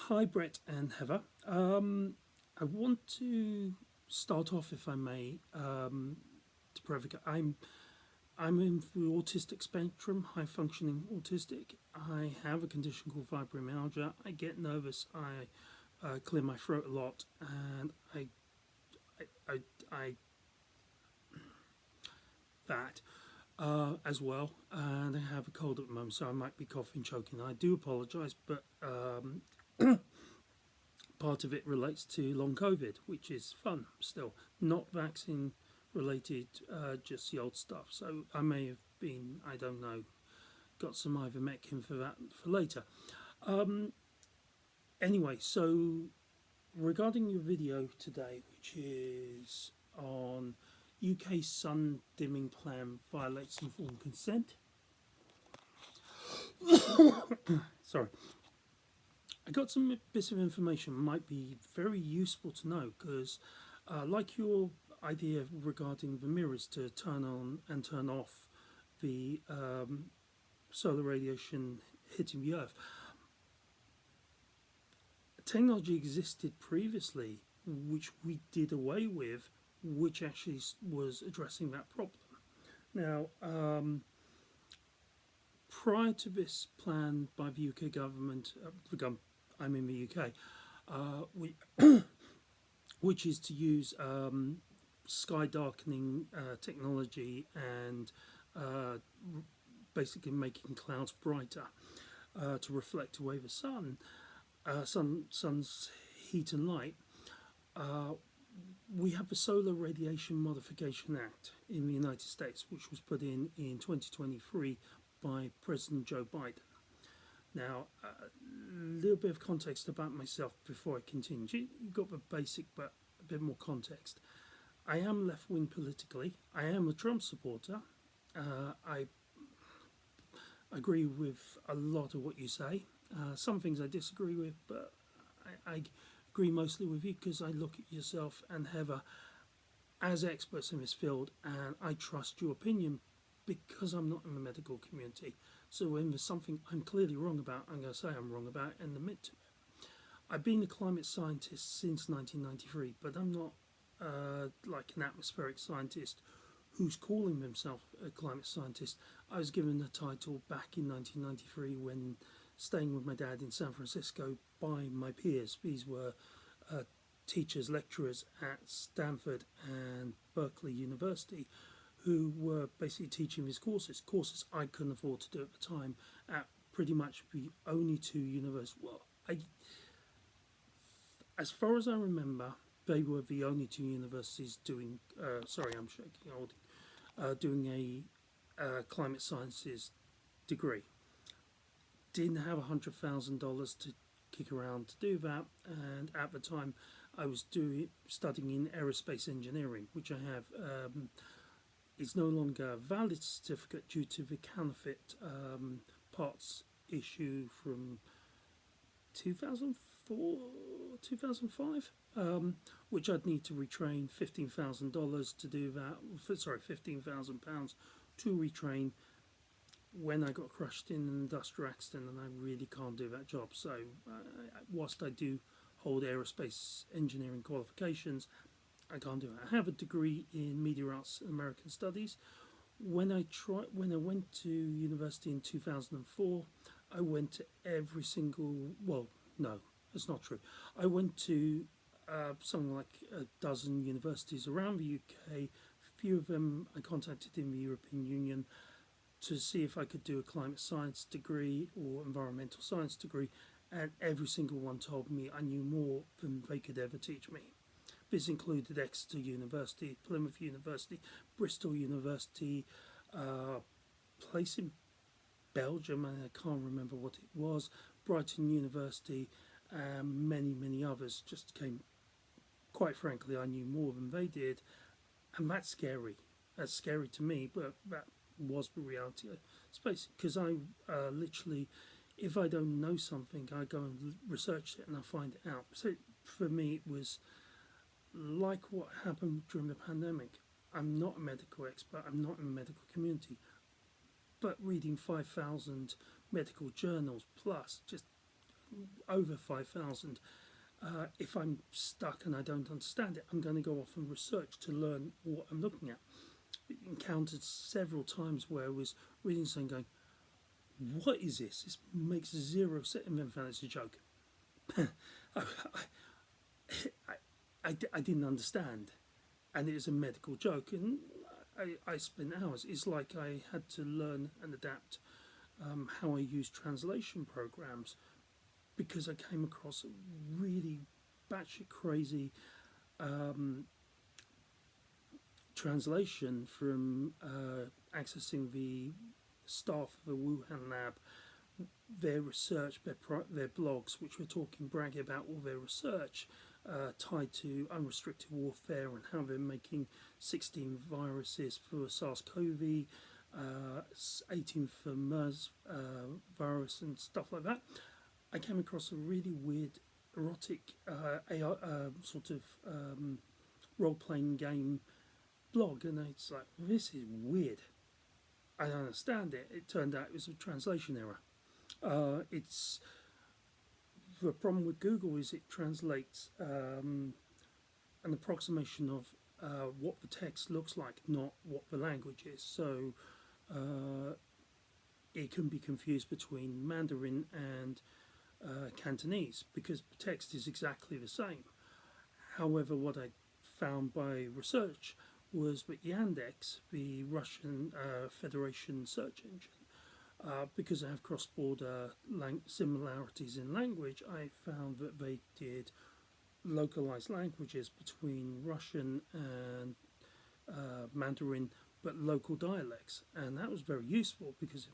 Hi, Brett and Heather. I want to start off, if I may, to provoke. I'm in the autistic spectrum, high functioning autistic. I have a condition called fibromyalgia. I get nervous. I clear my throat a lot, and I that as well. And I have a cold at the moment, so I might be coughing, choking. I do apologise, but part of it relates to long COVID, which is fun still, not vaccine related, just the old stuff. So I may have been, I don't know, got some ivermectin for that for later. Anyway, so regarding your video today, which is on UK sun dimming plan violates informed consent. Sorry, I got some bits of information might be very useful to know because, like your idea regarding the mirrors to turn on and turn off the solar radiation hitting the Earth, technology existed previously which we did away with, which actually was addressing that problem. Now, prior to this plan by the UK government, I'm in the UK, we which is to use sky darkening technology and uh, basically making clouds brighter to reflect away the sun's heat and light. We have the Solar Radiation Modification Act in the United States, which was put in 2023 by President Joe Biden. Now, a little bit of context about myself before I continue. You got the basic, but a bit more context. I am left wing politically. I am a Trump supporter. I agree with a lot of what you say. Some things I disagree with, but I agree mostly with you because I look at yourself and Heather as experts in this field, and I trust your opinion because I'm not in the medical community. So when there's something I'm clearly wrong about, I'm going to say I'm wrong about and admit to it. I've been a climate scientist since 1993, but I'm not like an atmospheric scientist who's calling himself a climate scientist. I was given the title back in 1993 when staying with my dad in San Francisco by my peers. These were uh, teachers, lecturers at Stanford and Berkeley University who were basically teaching these courses I couldn't afford to do at the time at pretty much the only two universities. Well, as far as I remember, they were the only two universities doing. Sorry, I'm shaking. Doing a climate sciences degree. Didn't have $100,000 to kick around to do that, and at the time, I was studying in aerospace engineering, which I have. Is no longer a valid certificate due to the counterfeit parts issue from 2004, 2005, which I'd need to retrain $15,000 to do that. Sorry, £15,000 to retrain when I got crushed in an industrial accident, and I really can't do that job. So, whilst I do hold aerospace engineering qualifications, I can't do it. I have a degree in media arts and American studies. When I went to university in 2004, I went to every single. Well, no, that's not true. I went to something like a dozen universities around the UK. A few of them I contacted in the European Union to see if I could do a climate science degree or environmental science degree, and every single one told me I knew more than they could ever teach me. This included Exeter University, Plymouth University, Bristol University, a place in Belgium, and I can't remember what it was, Brighton University, and many others. Just came, quite frankly, I knew more than they did, and that's scary. That's scary to me, but that was the reality of space, because I literally, if I don't know something, I go and research it and I find it out. So for me, it was like what happened during the pandemic. I'm not a medical expert, I'm not in the medical community, but reading 5,000 medical journals plus just over 5,000. If I'm stuck and I don't understand it, I'm going to go off and research to learn what I'm looking at. Encountered several times where I was reading something going, what is this? This makes zero sense, and then found it's a joke. I, I didn't understand, and it was a medical joke, and I spent hours. It's like I had to learn and adapt how I use translation programs because I came across a really batshit crazy translation from accessing the staff of the Wuhan lab, their research, their blogs, which were talking, bragging about all their research tied to unrestricted warfare and how they're making 16 viruses for SARS-CoV, 18 for MERS virus and stuff like that. I came across a really weird, erotic AI, sort of role-playing game blog, and it's like, this is weird. I don't understand it. It turned out it was a translation error. It's the problem with Google is it translates an approximation of what the text looks like, not what the language is. So it can be confused between Mandarin and Cantonese because the text is exactly the same. However, what I found by research was that Yandex, the Russian Federation search engine, because I have cross-border similarities in language, I found that they did localized languages between Russian and Mandarin, but local dialects, and that was very useful because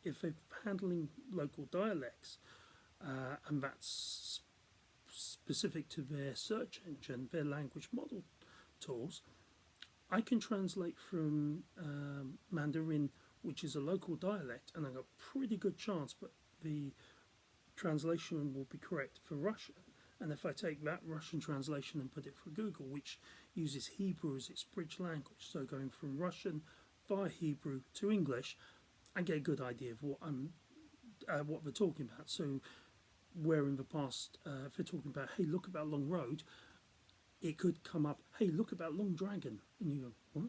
if they're handling local dialects, and that's specific to their search engine, their language model tools, I can translate from Mandarin, which is a local dialect, and I got a pretty good chance, but the translation will be correct for Russian. And if I take that Russian translation and put it for Google, which uses Hebrew as its bridge language, so going from Russian via Hebrew to English, I get a good idea of what they're talking about. So where in the past, if they're talking about, hey, look about Long Road, it could come up, hey, look about Long Dragon. And you go,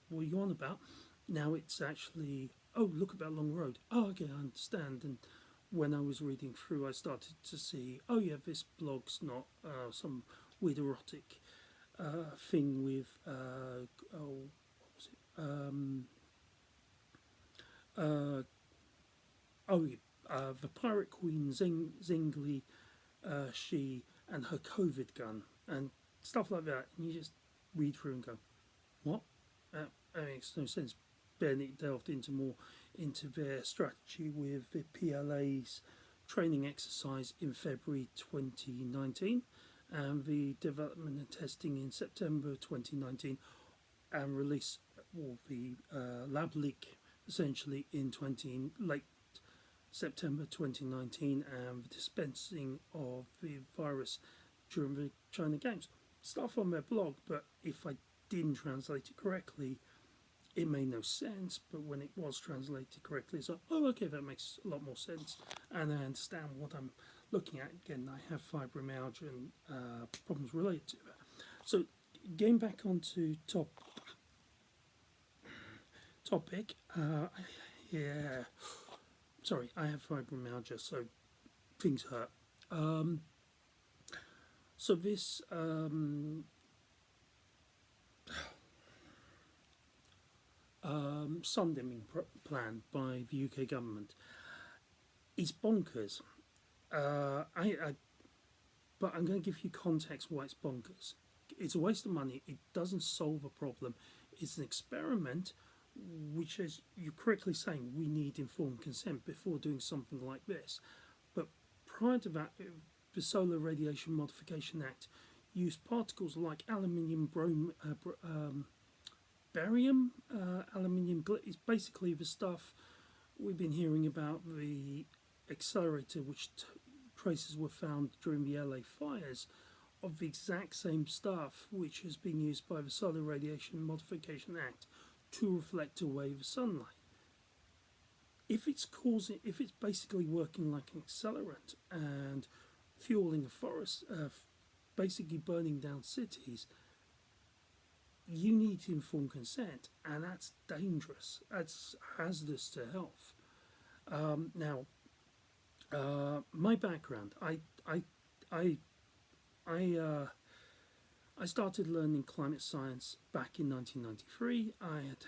what are you on about? Now it's actually, oh, look about Long Road. Oh, okay, I understand. And when I was reading through, I started to see, oh yeah, this blog's not some weird erotic thing with, what was it? The Pirate Queen Zingli, she and her COVID gun and stuff like that. And you just read through and go, what? It makes no sense. Bennett delved into their strategy with the PLA's training exercise in February 2019 and the development and testing in September 2019 and release, or the lab leak essentially in late September 2019 and the dispensing of the virus during the China Games. Stuff on their blog, but if I didn't translate it correctly, it made no sense, but when it was translated correctly, it's like, oh, okay, that makes a lot more sense, and I understand what I'm looking at. Again, I have fibromyalgia and problems related to that. So, getting back onto topic, yeah, sorry, I have fibromyalgia, so things hurt. So this sun dimming plan by the UK government is bonkers. But I'm going to give you context why it's bonkers. It's a waste of money. It doesn't solve a problem. It's an experiment, which, as you're correctly saying, we need informed consent before doing something like this. But prior to that, the Solar Radiation Modification Act used particles like aluminium, barium, aluminium. It's basically the stuff we've been hearing about, the accelerator which traces were found during the LA fires, of the exact same stuff which has been used by the Solar Radiation Modification Act to reflect away the sunlight. if it's basically working like an accelerant and fueling a forest, basically burning down cities, you need informed consent, and that's dangerous. That's hazardous to health. Now, my background, I, I, I started learning climate science back in 1993. I had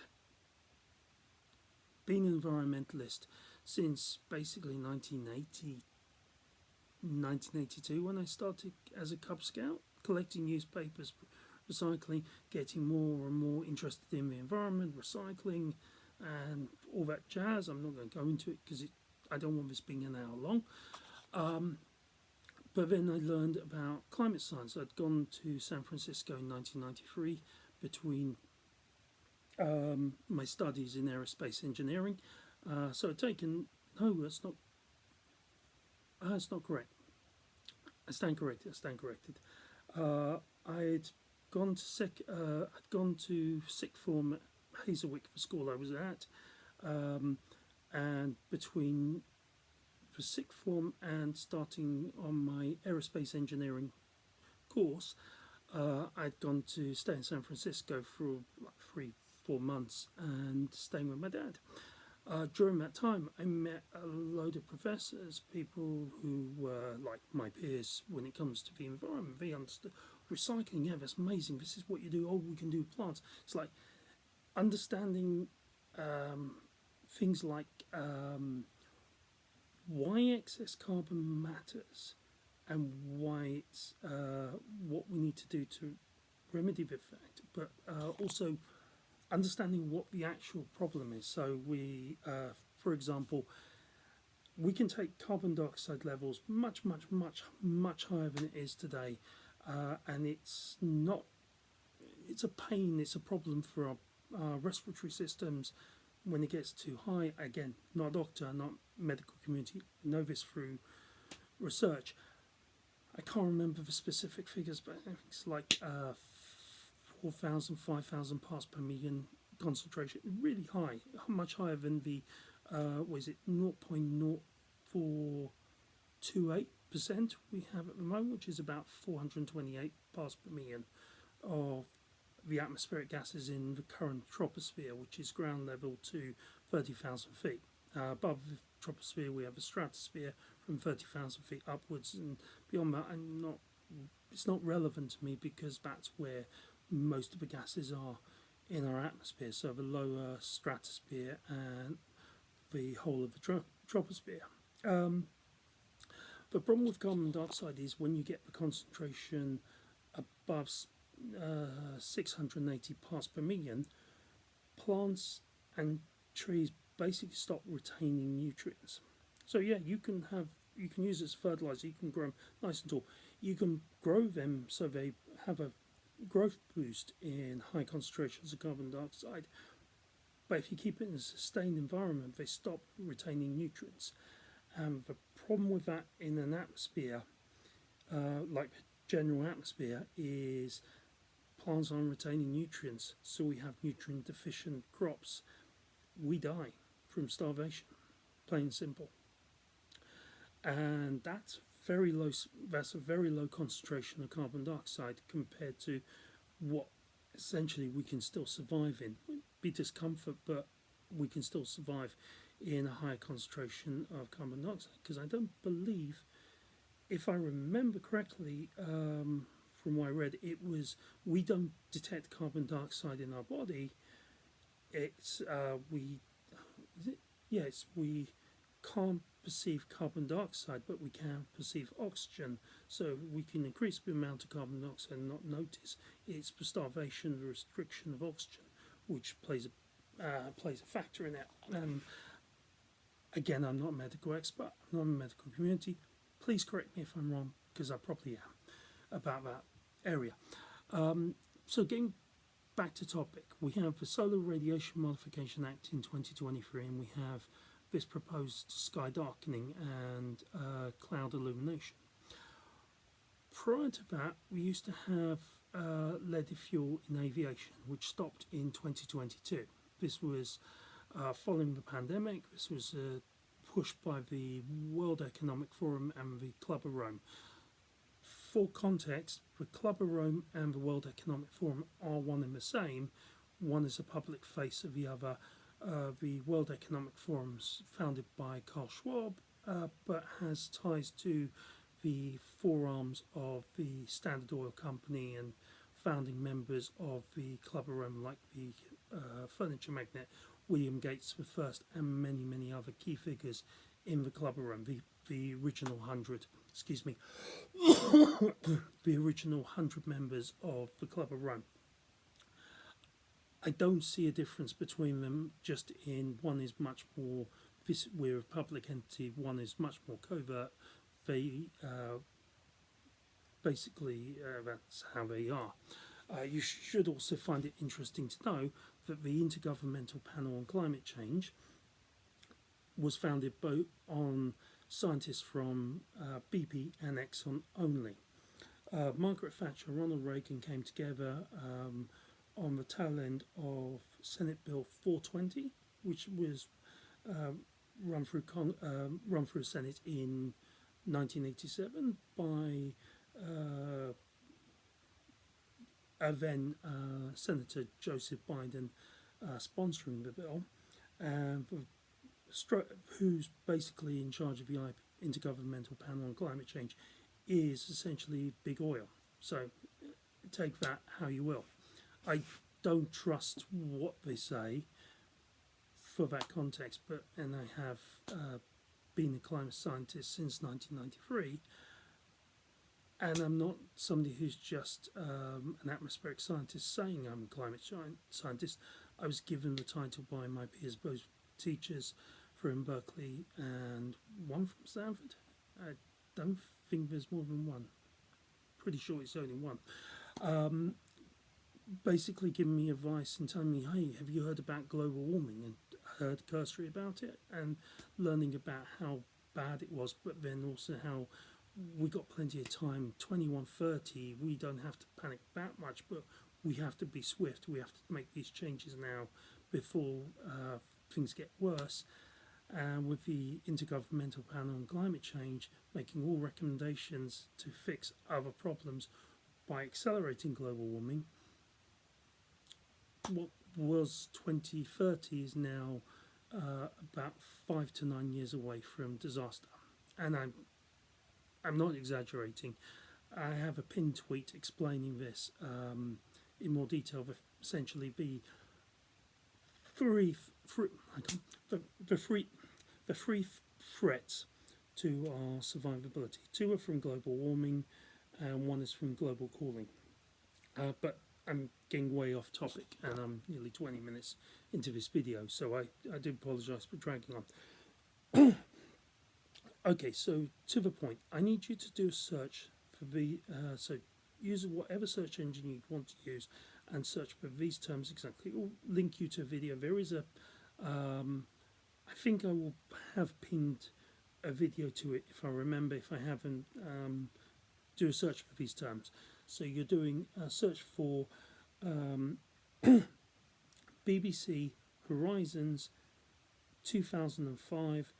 been an environmentalist since basically 1982 when I started as a Cub Scout, collecting newspapers, recycling, getting more and more interested in the environment, recycling, and all that jazz. I'm not going to go into it because I don't want this being an hour long. But then I learned about climate science. I'd gone to San Francisco in 1993 between my studies in aerospace engineering. So I'd taken, no, that's not correct. I stand corrected. I'd I'd gone to sixth form at Hazelwick, the school I was at, and between the sixth form and starting on my aerospace engineering course, I'd gone to stay in San Francisco for like 3-4 months and staying with my dad. During that time, I met a load of professors, people who were like my peers when it comes to the environment. They understood recycling. Yeah, that's amazing. This is what you do. Oh, we can do plants. It's like understanding things like why excess carbon matters and why it's what we need to do to remedy the effect, but also understanding what the actual problem is. So for example, we can take carbon dioxide levels much higher than it is today, and it's not. It's a pain. It's a problem for our respiratory systems when it gets too high. Again, not a doctor, not medical community. I know this through research. I can't remember the specific figures, but it's like 4,000, 5,000 parts per million concentration. Really high, much higher than the, was it 0.0428% we have at the moment, which is about 428 parts per million of the atmospheric gases in the current troposphere, which is ground level to 30,000 feet. Above the troposphere, we have a stratosphere from 30,000 feet upwards, and beyond that, it's not relevant to me because that's where most of the gases are in our atmosphere. So the lower stratosphere and the whole of the troposphere. The problem with carbon dioxide is when you get the concentration above 680 parts per million, plants and trees basically stop retaining nutrients. So yeah, you can use it as fertilizer. You can grow them nice and tall. You can grow them so they have a growth boost in high concentrations of carbon dioxide. But if you keep it in a sustained environment, they stop retaining nutrients. The problem with that in an atmosphere, like the general atmosphere, is plants aren't retaining nutrients, so we have nutrient deficient crops. We die from starvation, plain and simple. And that's very low. That's a very low concentration of carbon dioxide compared to what essentially we can still survive in. Be discomfort, but we can still survive in a higher concentration of carbon dioxide. Because I don't believe, if I remember correctly, from what I read, it was we don't detect carbon dioxide in our body. It's we can't perceive carbon dioxide, but we can perceive oxygen. So we can increase the amount of carbon dioxide and not notice. It's the starvation, the restriction of oxygen, which plays a factor in it. Again, I'm not a medical expert. I'm not in the medical community. Please correct me if I'm wrong, because I probably am about that area. So getting back to topic, we have the Solar Radiation Modification Act in 2023, and we have this proposed sky darkening and cloud illumination. Prior to that, we used to have leaded fuel in aviation, which stopped in 2022. This was Following the pandemic, this was pushed by the World Economic Forum and the Club of Rome. For context, the Club of Rome and the World Economic Forum are one and the same. One is a public face of the other. The World Economic Forum is founded by Karl Schwab, but has ties to the forearms of the Standard Oil Company and founding members of the Club of Rome, like the furniture magnate William Gates the First, and many, many other key figures in the Club of Rome. The original 100, excuse me, the original 100 members of the Club of Rome. I don't see a difference between them, just in one is much more, we're a public entity, one is much more covert. They basically, that's how they are. You should also find it interesting to know that the Intergovernmental Panel on Climate Change was founded both on scientists from BP and Exxon only. Margaret Thatcher and Ronald Reagan came together on the tail end of Senate Bill 420, which was run through the Senate in 1987 by then Senator Joseph Biden sponsoring the bill, who's basically in charge of the Intergovernmental Panel on Climate Change, is essentially big oil. So take that how you will. I don't trust what they say for that context, and I have been a climate scientist since 1993, and I'm not somebody who's just an atmospheric scientist saying I'm a climate scientist. I was given the title by my peers, both teachers from Berkeley and one from Stanford. I don't think there's more than one. Pretty sure it's only one. Basically giving me advice and telling me, hey, have you heard about global warming? And I heard cursory about it, and learning about how bad it was, but then also how we got plenty of time. 2130, we don't have to panic that much, but we have to be swift. We have to make these changes now before things get worse. And with the Intergovernmental Panel on Climate Change making all recommendations to fix other problems by accelerating global warming, what was 2030 is now about 5 to 9 years away from disaster. And I'm not exaggerating. I have a pinned tweet explaining this in more detail. Essentially, the three threats to our survivability. 2 are from global warming, and 1 is from global cooling. But I'm getting way off topic, and I'm nearly 20 minutes into this video, so I do apologise for dragging on. Okay, so to the point, I need you to do a search for so use whatever search engine you want to use and search for these terms exactly. It will link you to a video. There is a, I think I will have pinned a video to it if I remember. If I haven't, do a search for these terms. So you're doing a search for BBC Horizons 2005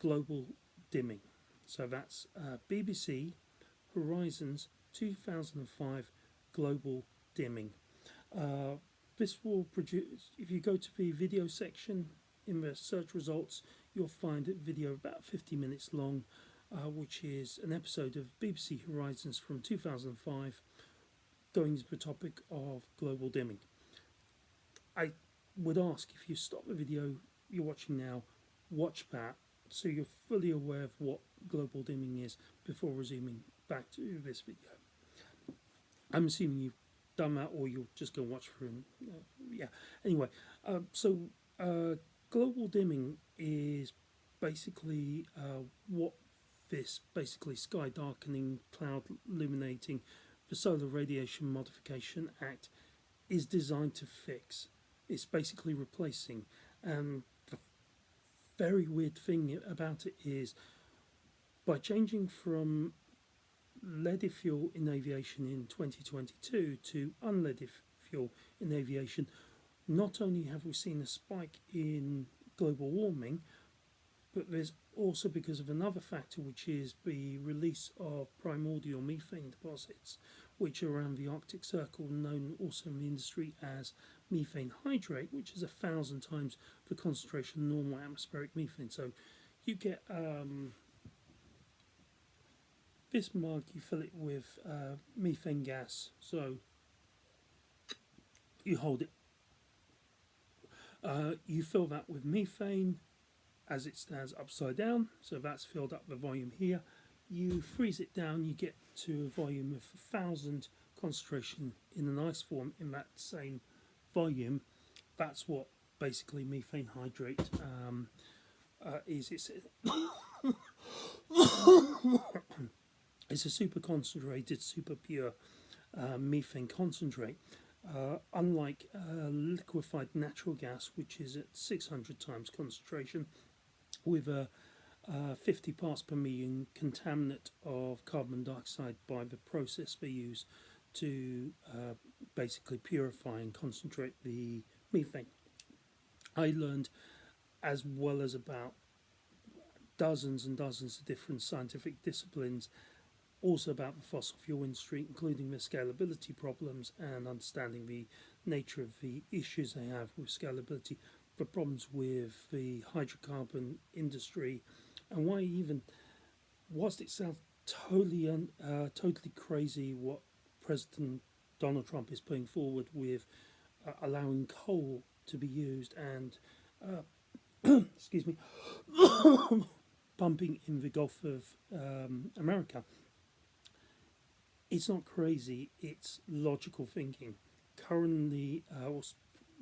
global dimming. So that's BBC Horizons 2005 global dimming. This will produce, if you go to the video section in the search results, you'll find a video about 50 minutes long, which is an episode of BBC Horizons from 2005 going to the topic of global dimming. I would ask, if you stop the video you're watching now, watch that so you're fully aware of what global dimming is before resuming back to this video. I'm assuming you've done that, or you'll just go watch for him. Yeah. Anyway, global dimming is basically what this basically sky darkening, cloud illuminating, the Solar Radiation Modification Act is designed to fix. It's basically replacing. The very weird thing about it is, by changing from leaded fuel in aviation in 2022 to unleaded fuel in aviation, not only have we seen a spike in global warming, but there's also because of another factor, which is the release of primordial methane deposits, which are around the Arctic Circle, known also in the industry as methane hydrate, which is 1,000 times the concentration of normal atmospheric methane. So you get this mug, you fill it with methane gas, so you hold it, you fill that with methane as it stands upside down, so that's filled up the volume here. You freeze it down, you get to a volume of 1,000 concentration in an ice form in that same volume. That's what basically methane hydrate is. It's a super concentrated, super pure methane concentrate. Unlike liquefied natural gas, which is at 600 times concentration, with a 50 parts per million contaminant of carbon dioxide by the process they use to basically purify and concentrate the methane. I learned, as well as about dozens and dozens of different scientific disciplines, also about the fossil fuel industry, including the scalability problems and understanding the nature of the issues they have with scalability, the problems with the hydrocarbon industry, and why even, whilst it sounds totally crazy what President Donald Trump is putting forward with allowing coal to be used and excuse me, pumping in the Gulf of America, it's not crazy, it's logical thinking. Currently,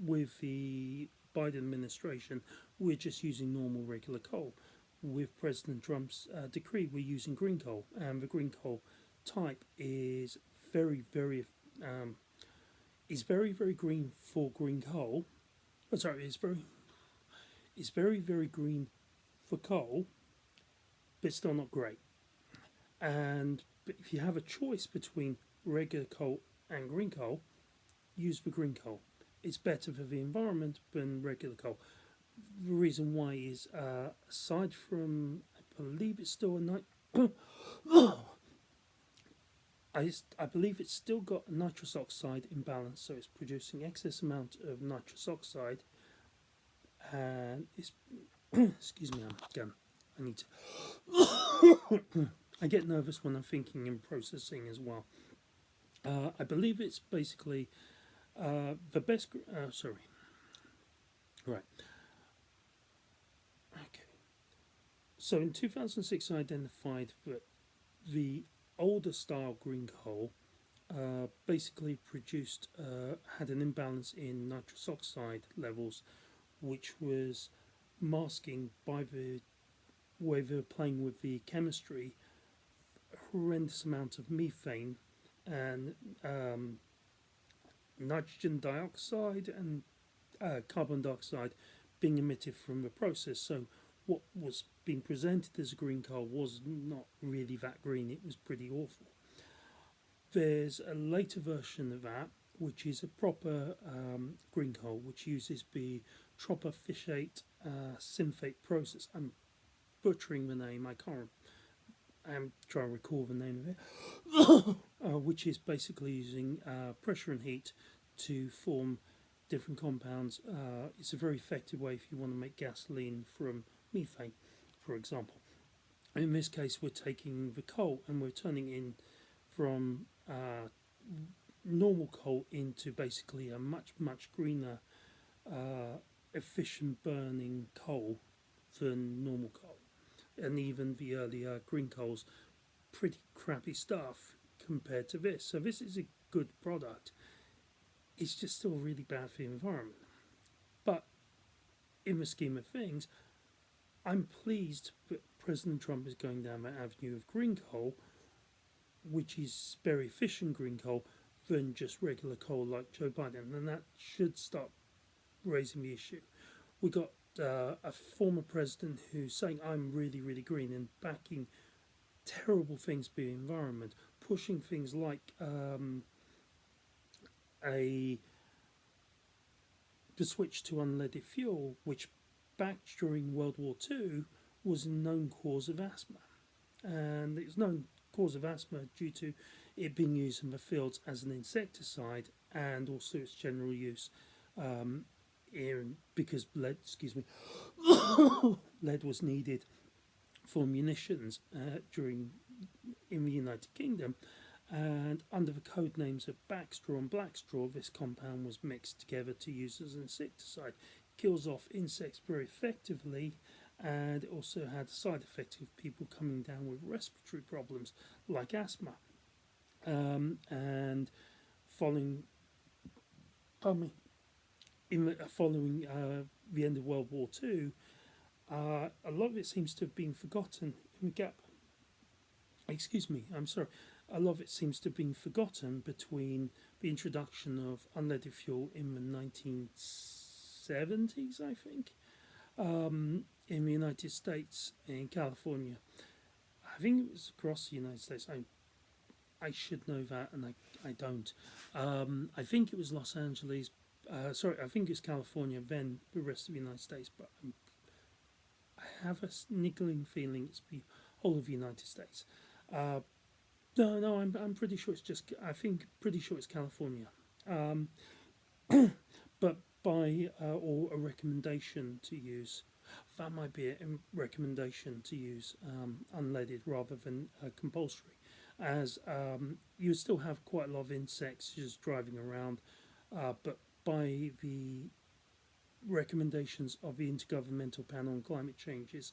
with the Biden administration, we're just using normal regular coal. With President Trump's decree, we're using green coal, and the green coal type is very green for green coal. Oh, sorry, it's very green for coal, but still not great. And but if you have a choice between regular coal and green coal, use the green coal. It's better for the environment than regular coal. The reason why is, aside from, I believe it's still a I believe it's still got a nitrous oxide imbalance, so it's producing excess amount of nitrous oxide, and it's excuse me, I need to. I get nervous when I'm thinking and processing as well. I believe it's basically the best. Sorry. Right. Okay. So in 2006, I identified that the older style green coal basically produced had an imbalance in nitrous oxide levels, which was masking, by the way they were playing with the chemistry, a horrendous amount of methane and nitrogen dioxide and carbon dioxide being emitted from the process. So what was being presented as green coal was not really that green, it was pretty awful. There's a later version of that, which is a proper green coal, which uses the tropophyllate synthate process. I'm butchering the name, I'm trying to recall the name of it, which is basically using pressure and heat to form different compounds. It's a very effective way if you want to make gasoline from methane, for example. In this case, we're taking the coal and we're turning in from normal coal into basically a much greener, efficient burning coal than normal coal. And even the earlier green coals, pretty crappy stuff compared to this. So this is a good product. It's just still really bad for the environment. But in the scheme of things, I'm pleased that President Trump is going down that avenue of green coal, which is very efficient green coal, than just regular coal like Joe Biden. And that should start raising the issue. We got a former president who's saying I'm really green and backing terrible things for the environment, pushing things like a the switch to unleaded fuel, which back during World War II was a known cause of asthma. And it was known cause of asthma due to it being used in the fields as an insecticide and also its general use because lead was needed for munitions during in the United Kingdom, and under the code names of backstraw and blackstraw, this compound was mixed together to use as an insecticide. Kills off insects very effectively, and it also had a side effect of people coming down with respiratory problems like asthma. And following, pardon me, following the end of World War II, a lot of it seems to have been forgotten in the gap. Excuse me, I'm sorry. A lot of it seems to have been forgotten between the introduction of unleaded fuel in the 1970s, I think, in the United States, in California. I think it was across the United States. I should know that, and I don't. I think it was Los Angeles. I think it's California, then the rest of the United States, but I have a niggling feeling it's the whole of the United States. No, I'm pretty sure it's just. Pretty sure it's California. But by or a recommendation to use. That might be a recommendation to use unleaded rather than compulsory, as you still have quite a lot of insects just driving around, but by the recommendations of the Intergovernmental Panel on Climate Change's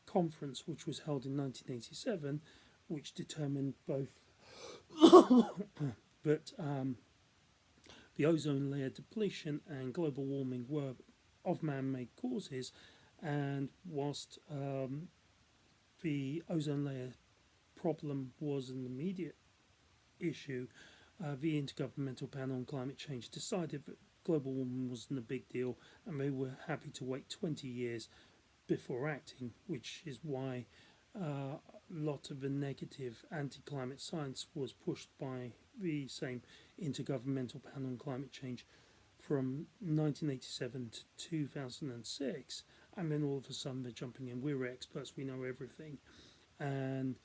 conference, which was held in 1987, which determined both that the ozone layer depletion and global warming were of man-made causes, and whilst the ozone layer problem was an immediate issue, the Intergovernmental Panel on Climate Change decided that global warming wasn't a big deal, and they were happy to wait 20 years before acting, which is why a lot of the negative anti-climate science was pushed by the same Intergovernmental Panel on Climate Change from 1987 to 2006, and then all of a sudden they're jumping in. We're experts, we know everything, and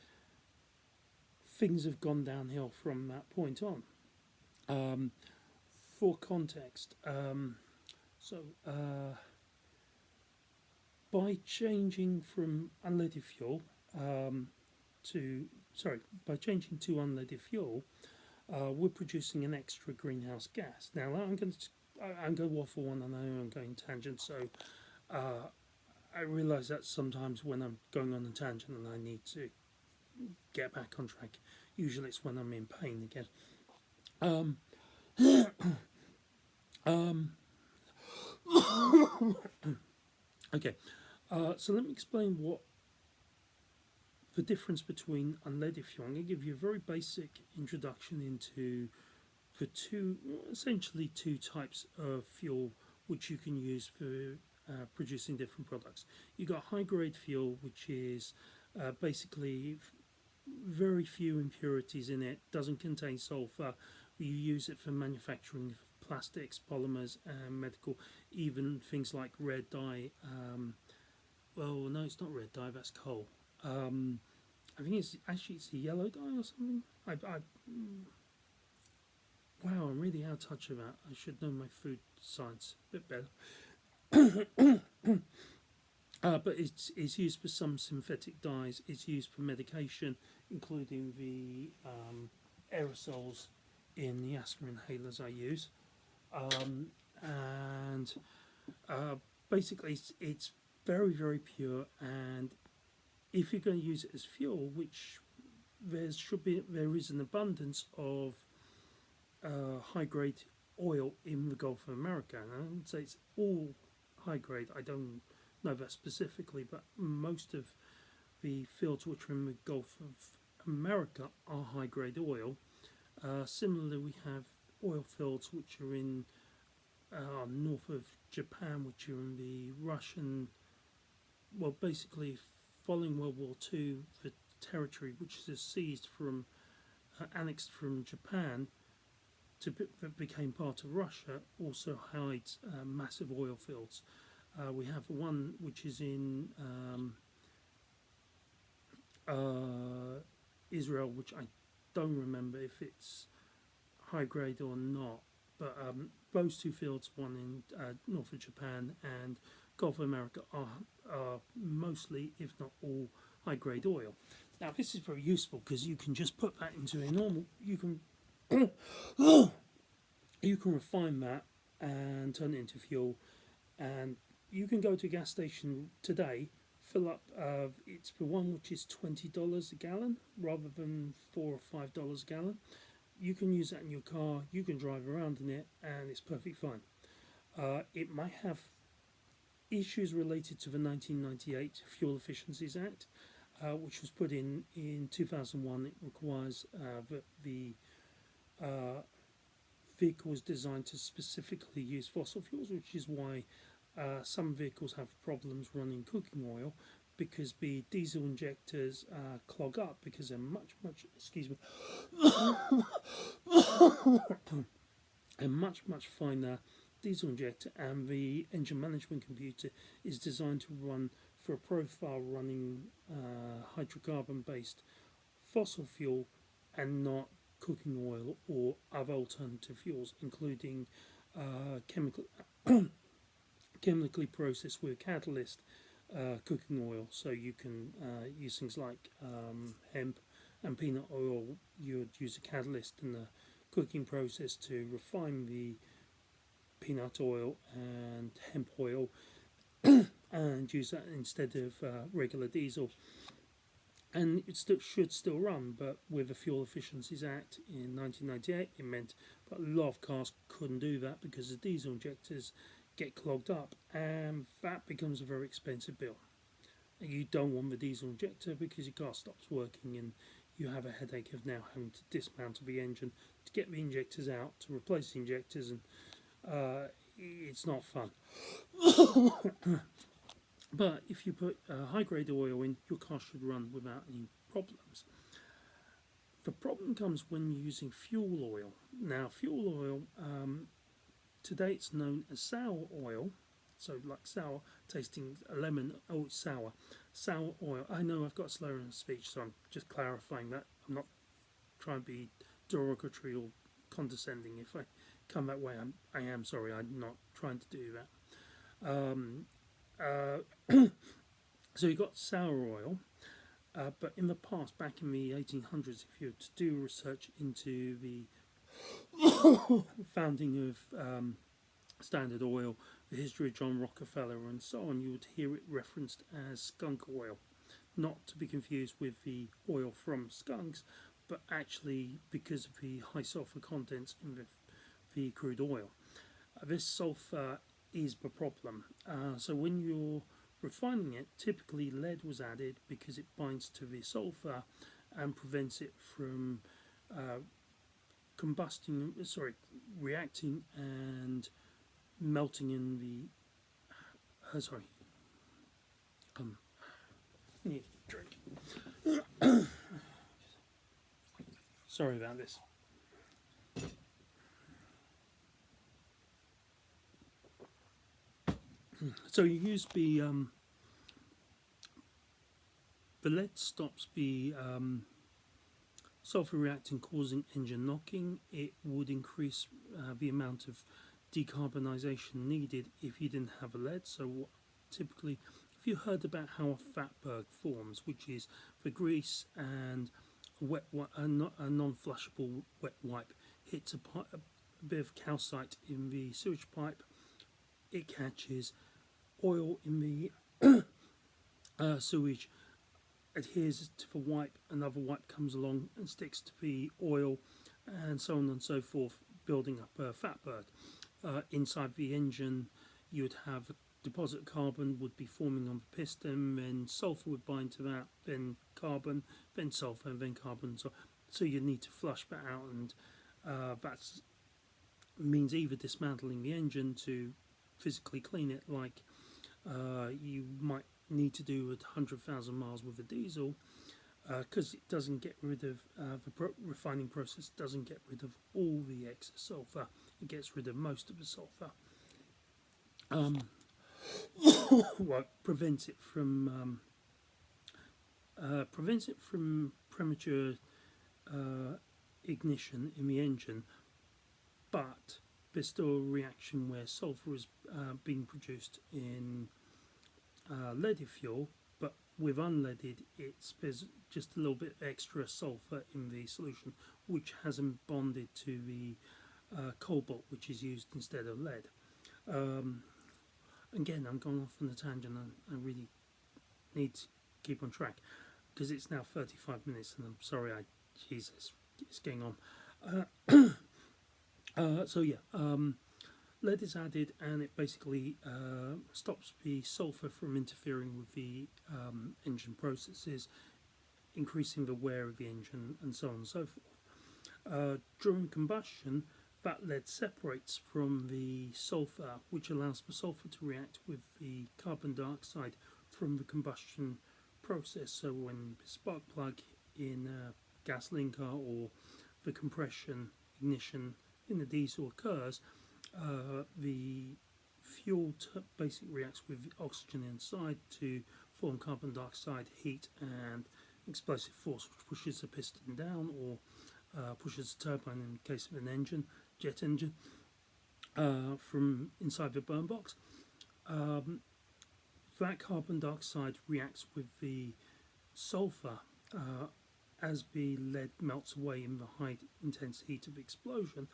things have gone downhill from that point on. For context, by changing from unleaded fuel by changing to unleaded fuel, we're producing an extra greenhouse gas. Now I'm going to waffle on, and I know I'm going tangent, so I realise that sometimes when I'm going on a tangent and I need to get back on track, usually it's when I'm in pain again. Okay, so let me explain what the difference between unleaded fuel. I'm going to give you a very basic introduction into the essentially two types of fuel which you can use for producing different products. You've got high-grade fuel, which is basically very few impurities in it, doesn't contain sulfur. You use it for manufacturing plastics, polymers, and medical, even things like red dye. Well, no, it's not red dye, that's coal. I think it's a yellow dye or something. Wow, I'm really out of touch with that. I should know my food science a bit better. But it's used for some synthetic dyes. It's used for medication, including the aerosols in the asthma inhalers I use. And basically, it's very, very pure. And if you're going to use it as fuel, which there is an abundance of high grade oil in the Gulf of America. And I wouldn't say it's all high grade. I don't know that specifically, but most of the fields which are in the Gulf of America are high grade oil. Similarly, we have oil fields which are in north of Japan, which are in the Russian, well, basically following World War II, the territory which is seized from, annexed from Japan, that became part of Russia also hides massive oil fields. We have one which is in Israel, which I don't remember if it's high grade or not, but those two fields, one in north of Japan and Gulf of America, are mostly, if not all, high grade oil. Now, this is very useful because you can just put that into a normal. You can you can refine that and turn it into fuel, and you can go to a gas station today, fill up. It's the one which is $20 a gallon rather than $4 or $5 a gallon. You can use that in your car. You can drive around in it, and it's perfectly fine. It might have issues related to the 1998 Fuel Efficiencies Act, which was put in 2001. It requires that the vehicle was designed to specifically use fossil fuels, which is why some vehicles have problems running cooking oil, because the diesel injectors clog up because they're much a much finer diesel injector, and the engine management computer is designed to run for a profile running hydrocarbon based fossil fuel and not cooking oil or other alternative fuels, including chemically processed with catalyst cooking oil. So you can use things like hemp and peanut oil. You would use a catalyst in the cooking process to refine the peanut oil and hemp oil and use that instead of regular diesel. And it should still run, but with the Fuel Efficiencies Act in 1998, it meant that a lot of cars couldn't do that because the diesel injectors get clogged up, and that becomes a very expensive bill. You don't want the diesel injector because your car stops working, and you have a headache of now having to dismantle the engine to get the injectors out, to replace the injectors, and it's not fun. But if you put high grade oil in, your car should run without any problems. The problem comes when you're using fuel oil. Now, fuel oil, today it's known as sour oil, so like sour, tasting a lemon, oh, it's sour. Sour oil. I know I've got a slur in speech, so I'm just clarifying that. I'm not trying to be derogatory or condescending. If I come that way, I am sorry. I'm not trying to do that. So you've got sour oil, but in the past, back in the 1800s, if you were to do research into the founding of Standard Oil, the history of John Rockefeller and so on, you would hear it referenced as skunk oil, not to be confused with the oil from skunks, but actually because of the high sulfur contents in the crude oil. This sulfur is the problem. So when you're refining it, typically lead was added because it binds to the sulfur and prevents it from reacting and melting in the. Need a drink. Sorry about this. So you use the lead stops the sulfur reacting, causing engine knocking. It would increase the amount of decarbonisation needed if you didn't have a lead. So typically, if you heard about how a fatberg forms, which is the grease and a non-flushable wet wipe hits a bit of calcite in the sewage pipe, it catches oil in the sewage, adheres to the wipe, another wipe comes along and sticks to the oil, and so on and so forth, building up a fatberg. Inside the engine, you would have a deposit of carbon would be forming on the piston, then sulfur would bind to that, then carbon, then sulfur, and then carbon. So you need to flush that out, and that means either dismantling the engine to physically clean it, like you might need to do 100,000 miles with a diesel, because it doesn't get rid of refining process doesn't get rid of all the excess sulfur. It gets rid of most of the sulfur. What prevents it from premature ignition in the engine, but there's still a reaction where sulfur is being produced in leaded fuel, but with unleaded, there's just a little bit extra sulfur in the solution, which hasn't bonded to the cobalt, which is used instead of lead. Again, I'm going off on a tangent. I really need to keep on track because it's now 35 minutes, and I'm sorry. Jesus, it's getting on. So yeah, lead is added, and it basically stops the sulfur from interfering with the engine processes, increasing the wear of the engine, and so on and so forth. During combustion, that lead separates from the sulfur, which allows the sulfur to react with the carbon dioxide from the combustion process. So when the spark plug in a gasoline car or the compression ignition in the diesel occurs, the fuel basically reacts with oxygen inside to form carbon dioxide, heat, and explosive force, which pushes the piston down or pushes the turbine in the case of an engine, jet engine, from inside the burn box. That carbon dioxide reacts with the sulfur as the lead melts away in the high intense heat of explosion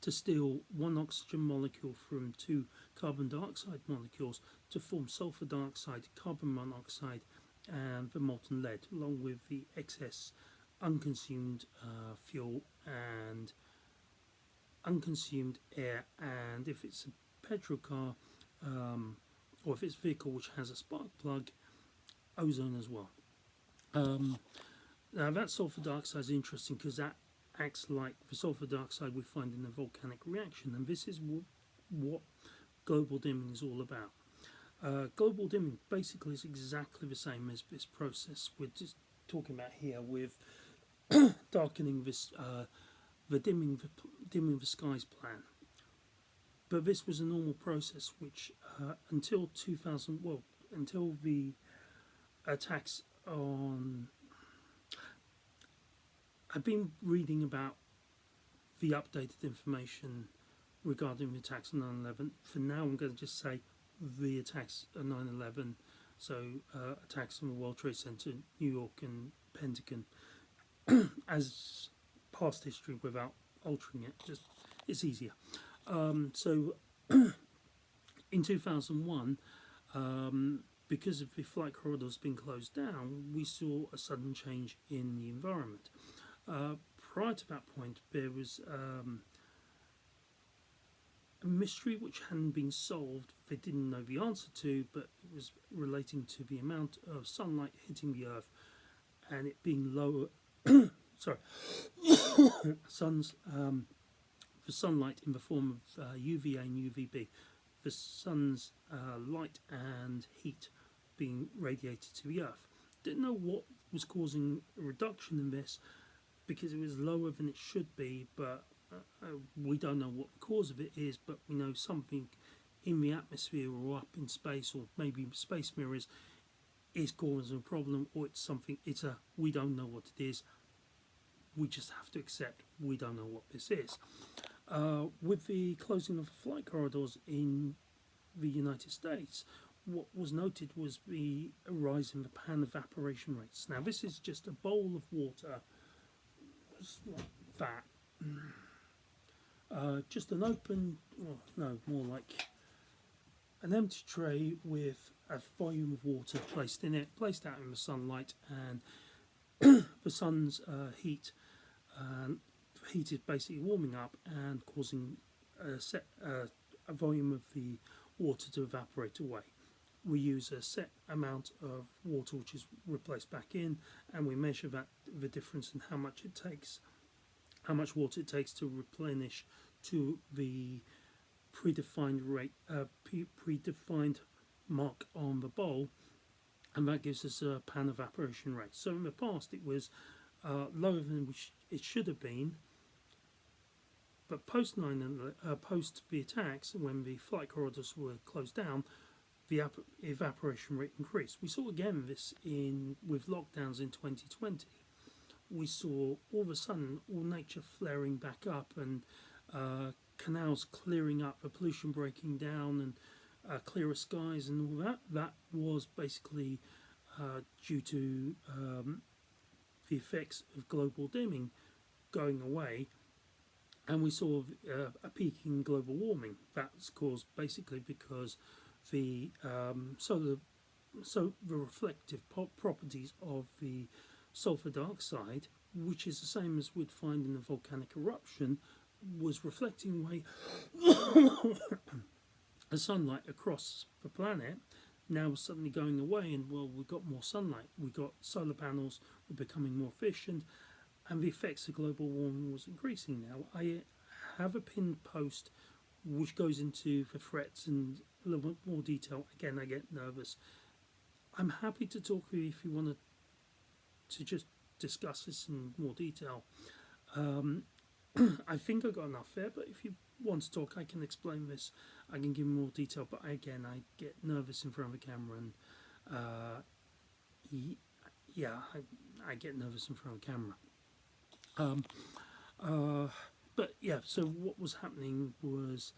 to steal one oxygen molecule from two carbon dioxide molecules to form sulfur dioxide, carbon monoxide, and the molten lead, along with the excess unconsumed fuel and unconsumed air, and if it's a petrol car or if it's a vehicle which has a spark plug, ozone as well. Now that sulfur dioxide is interesting because that acts like the sulfur dioxide we find in a volcanic reaction, and this is what global dimming is all about. Global dimming basically is exactly the same as this process we're just talking about here with darkening this, the dimming the skies plan. But this was a normal process which until the attacks on. I've been reading about the updated information regarding the attacks on 9/11. For now, I'm going to just say the attacks on 9/11. So attacks on the World Trade Center, New York, and Pentagon as past history without altering it. Just it's easier. So in 2001. Because of the flight corridors being closed down, we saw a sudden change in the environment. Prior to that point, there was a mystery which hadn't been solved. They didn't know the answer to, but it was relating to the amount of sunlight hitting the Earth and it being lower. Sorry, the sunlight in the form of UVA and UVB. The sun's light and heat being radiated to the Earth. Didn't know what was causing a reduction in this because it was lower than it should be, but we don't know what the cause of it is, but we know something in the atmosphere or up in space or maybe space mirrors is causing a problem, or we don't know what it is. We just have to accept we don't know what this is. With the closing of the flight corridors in the United States, what was noted was the rise in the pan evaporation rates. Now, this is just a bowl of water, like that. Just an open, more like an empty tray with a volume of water placed in it, placed out in the sunlight, and the sun's heat is basically warming up and causing a volume of the water to evaporate away. We use a set amount of water which is replaced back in, and we measure the difference in how much water it takes to replenish to the predefined rate, predefined mark on the bowl, and that gives us a pan evaporation rate. So in the past it was lower than which it should have been, but post the attacks, when the flight corridors were closed down, the evaporation rate increased. We saw again this in with lockdowns in 2020. We saw all of a sudden all nature flaring back up, and canals clearing up, the pollution breaking down, and clearer skies and all that. That was basically due to the effects of global dimming going away, and we saw a peak in global warming. That's caused basically because the the reflective properties of the sulfur dioxide, which is the same as we'd find in a volcanic eruption, was reflecting away the sunlight across the planet. Now suddenly going away, and well, we've got more sunlight, we got solar panels, we're becoming more efficient, and the effects of global warming was increasing. Now I have a pinned post which goes into the threats in a little bit more detail. Again, I get nervous. I'm happy to talk with you if you want to just discuss this in more detail. I think I got enough there, but if you want to talk, I can explain this. I can give more detail, but again, I get nervous in front of the camera, and I get nervous in front of the camera. But yeah, so what was happening was,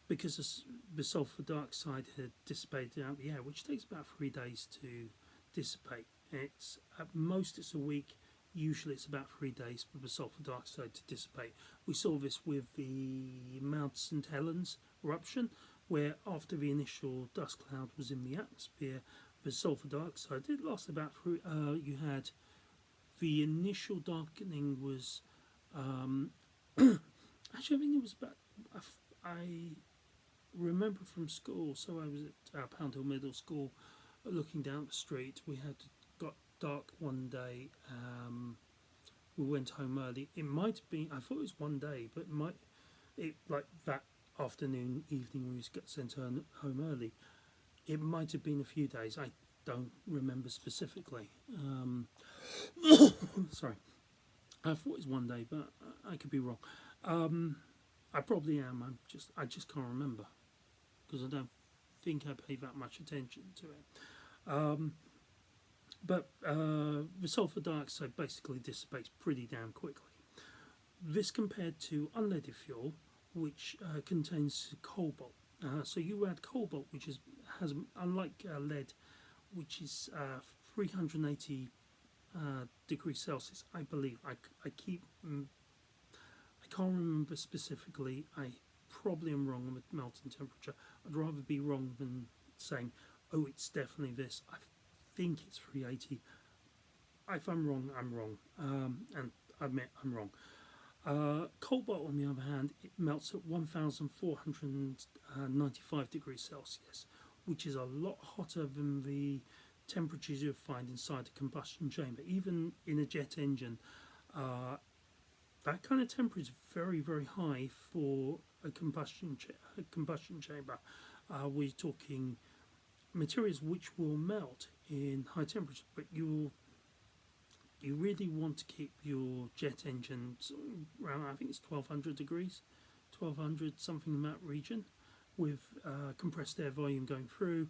because the sulfur dioxide had dissipated out the air, which takes about 3 days to dissipate. It's at most it's a week. Usually it's about 3 days for the sulfur dioxide to dissipate. We saw this with the Mount St. Helens eruption, where after the initial dust cloud was in the atmosphere, the sulfur dioxide did last about through. You had the initial darkening was actually I think it was about. I remember from school. So I was at Pound Hill Middle School, looking down the street. We had got dark one day. We went home early. It might have been. I thought it was one day, but it like that afternoon, evening we got sent home early. It might have been a few days. I don't remember specifically. Sorry, I thought it was one day, but I could be wrong. I probably am. I just can't remember because I don't think I pay that much attention to it. But the sulfur dioxide basically dissipates pretty damn quickly. This compared to unleaded fuel, which contains cobalt. So you add cobalt, which has unlike lead, which is 380 degrees Celsius, I believe. I can't remember specifically. I probably am wrong with melting temperature. I'd rather be wrong than saying, oh, it's definitely this. I think it's 380. If I'm wrong, I'm wrong. And I admit I'm wrong. Cobalt, on the other hand, it melts at 1,495 degrees Celsius, which is a lot hotter than the temperatures you'll find inside a combustion chamber. Even in a jet engine, that kind of temperature is very, very high for a combustion chamber. We're talking materials which will melt in high temperatures, but you really want to keep your jet engine around, I think it's 1200 degrees, 1200, something in that region, with compressed air volume going through,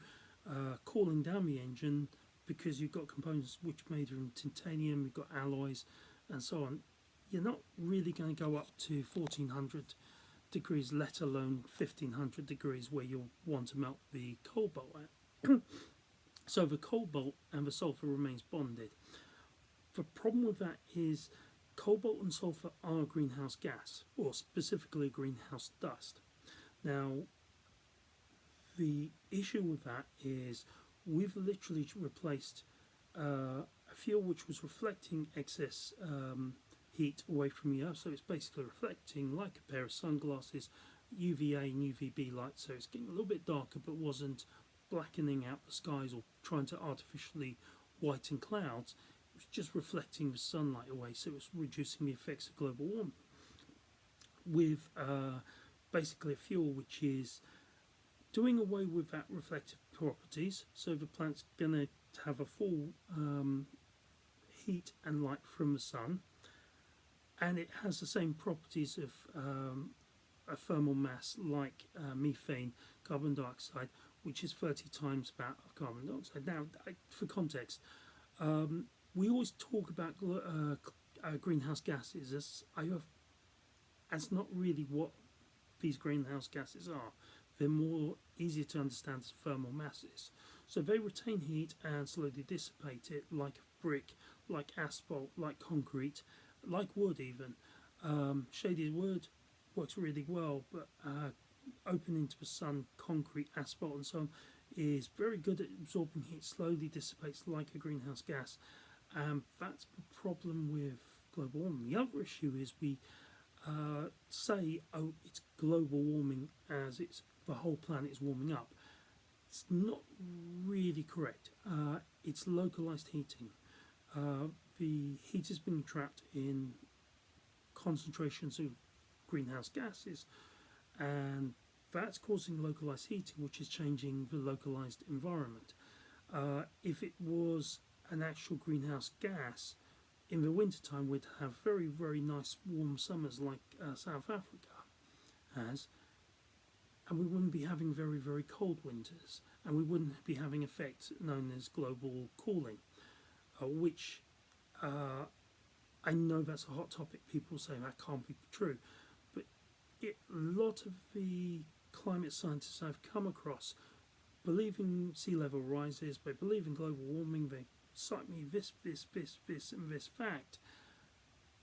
cooling down the engine, because you've got components which are made from titanium, you've got alloys and so on. You're not really going to go up to 1400 degrees, let alone 1500 degrees, where you'll want to melt the cobalt at. So the cobalt and the sulfur remains bonded. The problem with that is cobalt and sulfur are a greenhouse gas, or specifically greenhouse dust. Now, the issue with that is we've literally replaced a fuel which was reflecting excess heat away from the earth, so it's basically reflecting like a pair of sunglasses, UVA and UVB light, so it's getting a little bit darker but wasn't blackening out the skies or trying to artificially whiten clouds. It was just reflecting the sunlight away, so it was reducing the effects of global warming with basically a fuel which is doing away with that reflective properties, so the plant's going to have a full heat and light from the sun, and it has the same properties of a thermal mass like methane, carbon dioxide, which is 30 times that of carbon dioxide. Now, for context, we always talk about greenhouse gases as not really what these greenhouse gases are. They're more easier to understand as thermal masses. So they retain heat and slowly dissipate it, like brick, like asphalt, like concrete, like wood even. Shaded wood works really well, but open into the sun, concrete, asphalt and so on is very good at absorbing heat, slowly dissipates like a greenhouse gas. That's the problem with global warming. The other issue is we say, oh, it's global warming as it's the whole planet is warming up. It's not really correct. It's localized heating. The heat is being trapped in concentrations of greenhouse gases, and that's causing localized heating, which is changing the localized environment. If it was an actual greenhouse gas, in the wintertime we'd have very, very nice warm summers like South Africa has, and we wouldn't be having very, very cold winters, and we wouldn't be having effects known as global cooling, which I know that's a hot topic. People say that can't be true, but a lot of the climate scientists I've come across believe in sea level rises, they believe in global warming, they cite me this, and this fact,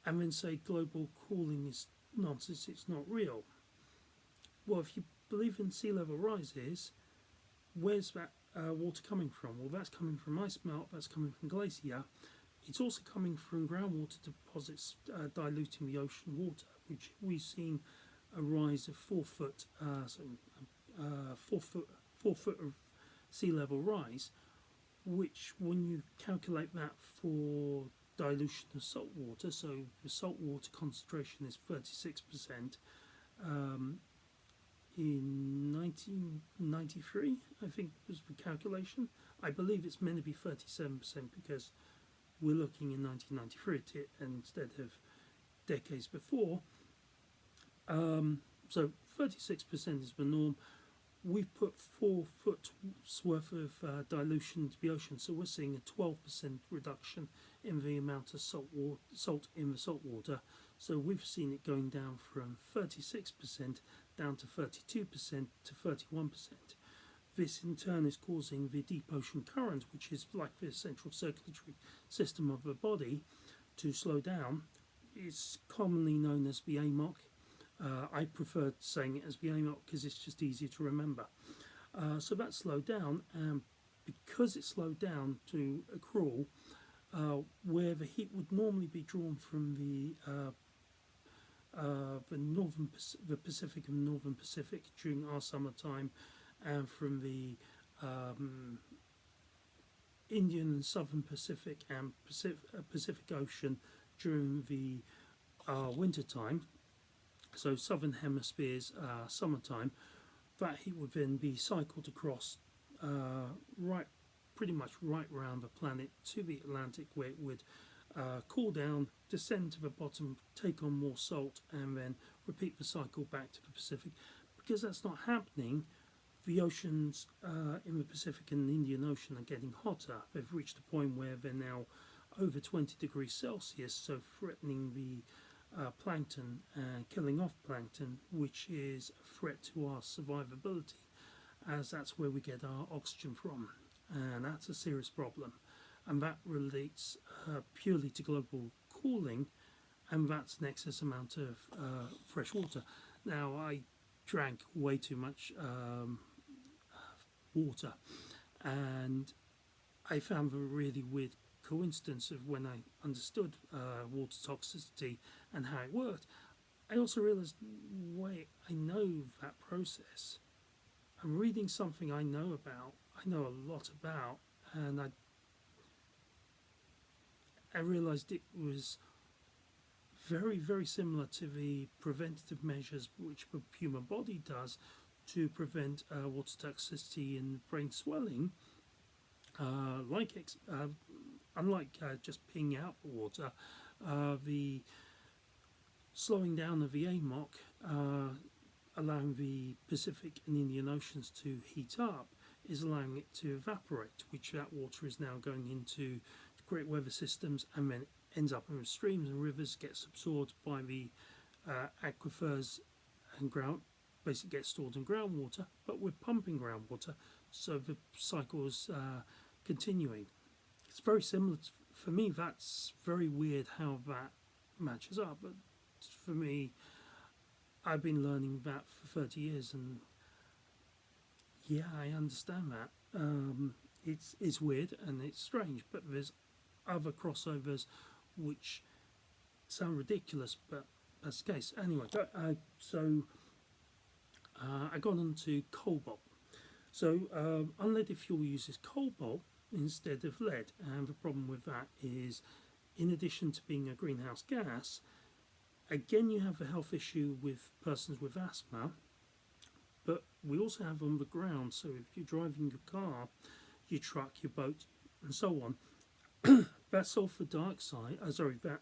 and then say global cooling is nonsense, it's not real. Well, if you believe in sea level rises, where's that water coming from? Well, that's coming from ice melt, that's coming from glacier. It's also coming from groundwater deposits diluting the ocean water, which we've seen a rise of 4 foot, 4 foot of sea level rise, which when you calculate that for dilution of salt water, so the salt water concentration is 36%, in 1993, I think was the calculation. I believe it's meant to be 37% because we're looking in 1993 instead of decades before. So 36% is the norm. We've put 4 foot's worth of dilution into the ocean, so we're seeing a 12% reduction in the amount of salt in the salt water. So we've seen it going down from 36% down to 32% to 31%. This in turn is causing the deep ocean current, which is like the central circulatory system of the body, to slow down. It's commonly known as the AMOC. I prefer saying it as the AMOC because it's just easier to remember. So that slowed down, and because it slowed down to a crawl, where the heat would normally be drawn from the Pacific and Northern Pacific during our summertime, and from the Indian and Southern Pacific and Pacific Ocean during the wintertime, so Southern Hemisphere's summertime, that heat would then be cycled across pretty much right around the planet to the Atlantic, where it would cool down, descend to the bottom, take on more salt, and then repeat the cycle back to the Pacific. Because that's not happening, the oceans in the Pacific and the Indian Ocean are getting hotter. They've reached a point where they're now over 20 degrees Celsius, so threatening the plankton and killing off plankton, which is a threat to our survivability, as that's where we get our oxygen from, and that's a serious problem. And that relates purely to global cooling, and that's an excess amount of fresh water. Now, I drank way too much water, and I found a really weird coincidence of when I understood water toxicity and how it worked. I also realized, wait, I know that process. I'm reading something I know a lot about, and I realized it was very, very similar to the preventative measures which the human body does to prevent water toxicity and brain swelling. like unlike just peeing out the water, the slowing down of the AMOC, allowing the Pacific and Indian Oceans to heat up, is allowing it to evaporate, which that water is now going into great weather systems and then ends up in streams and rivers, gets absorbed by the aquifers and ground, basically gets stored in groundwater, but we're pumping groundwater, so the cycle is continuing. It's very similar for me. That's very weird how that matches up, but for me, I've been learning that for 30 years, and yeah, I understand that. It's weird and it's strange, but there's other crossovers which sound ridiculous, but that's the case. Anyway, I got onto cobalt. So unleaded fuel uses cobalt instead of lead, and the problem with that is, in addition to being a greenhouse gas, again you have a health issue with persons with asthma, but we also have on the ground. So if you're driving your car, your truck, your boat, and so on, that sulfur dioxide, that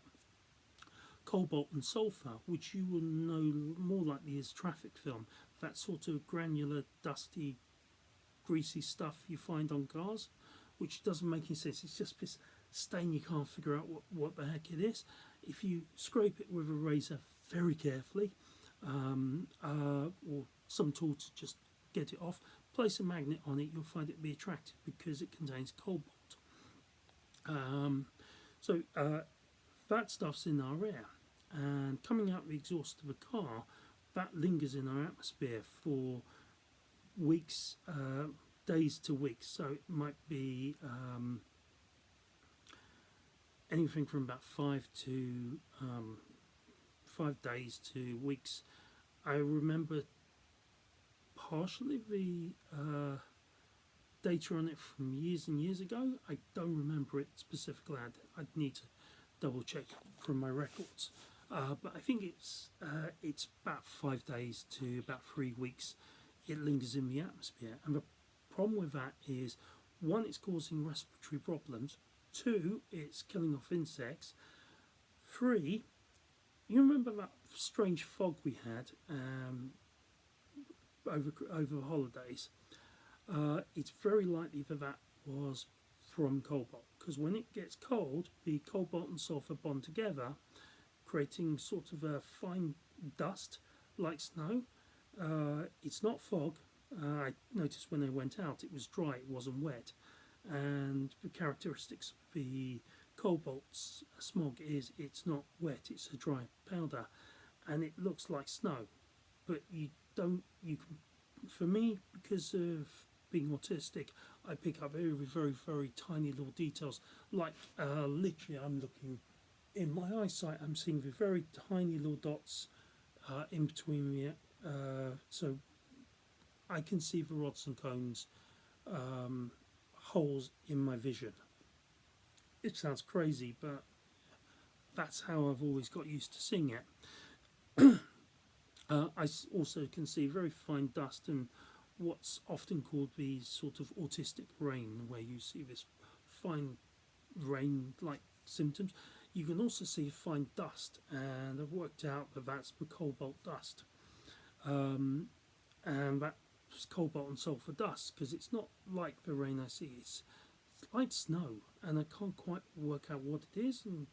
cobalt and sulfur, which you will know more likely as traffic film, that sort of granular, dusty, greasy stuff you find on cars, which doesn't make any sense. It's just this stain you can't figure out what the heck it is. If you scrape it with a razor very carefully, or some tool to just get it off, place a magnet on it, you'll find it be attractive because it contains cobalt. That stuff's in our air, and coming out the exhaust of a car, that lingers in our atmosphere for weeks, days to weeks. So it might be anything from about 5 days to weeks. I remember partially the data on it from years and years ago. I don't remember it specifically. I'd need to double check from my records. But I think it's about 5 days to about 3 weeks. It lingers in the atmosphere, and the problem with that is, one, it's causing respiratory problems. 2, it's killing off insects. 3, you remember that strange fog we had over the holidays? It's very likely that was from cobalt, because when it gets cold, the cobalt and sulfur bond together, creating sort of a fine dust like snow. It's not fog. I noticed when I went out it was dry, it wasn't wet, and the characteristics of the cobalt smog is it's not wet, it's a dry powder, and it looks like snow, but you can, for me, because of being autistic, I pick up very, very, very tiny little details, like literally I'm looking in my eyesight, I'm seeing the very tiny little dots in between me, so I can see the rods and cones holes in my vision. It sounds crazy, but that's how I've always got used to seeing it. I also can see very fine dust and what's often called the sort of autistic rain, where you see this fine rain-like symptoms. You can also see fine dust, and I've worked out that that's the cobalt dust. And that's cobalt and sulfur dust, because it's not like the rain I see, it's like snow, and I can't quite work out what it is, and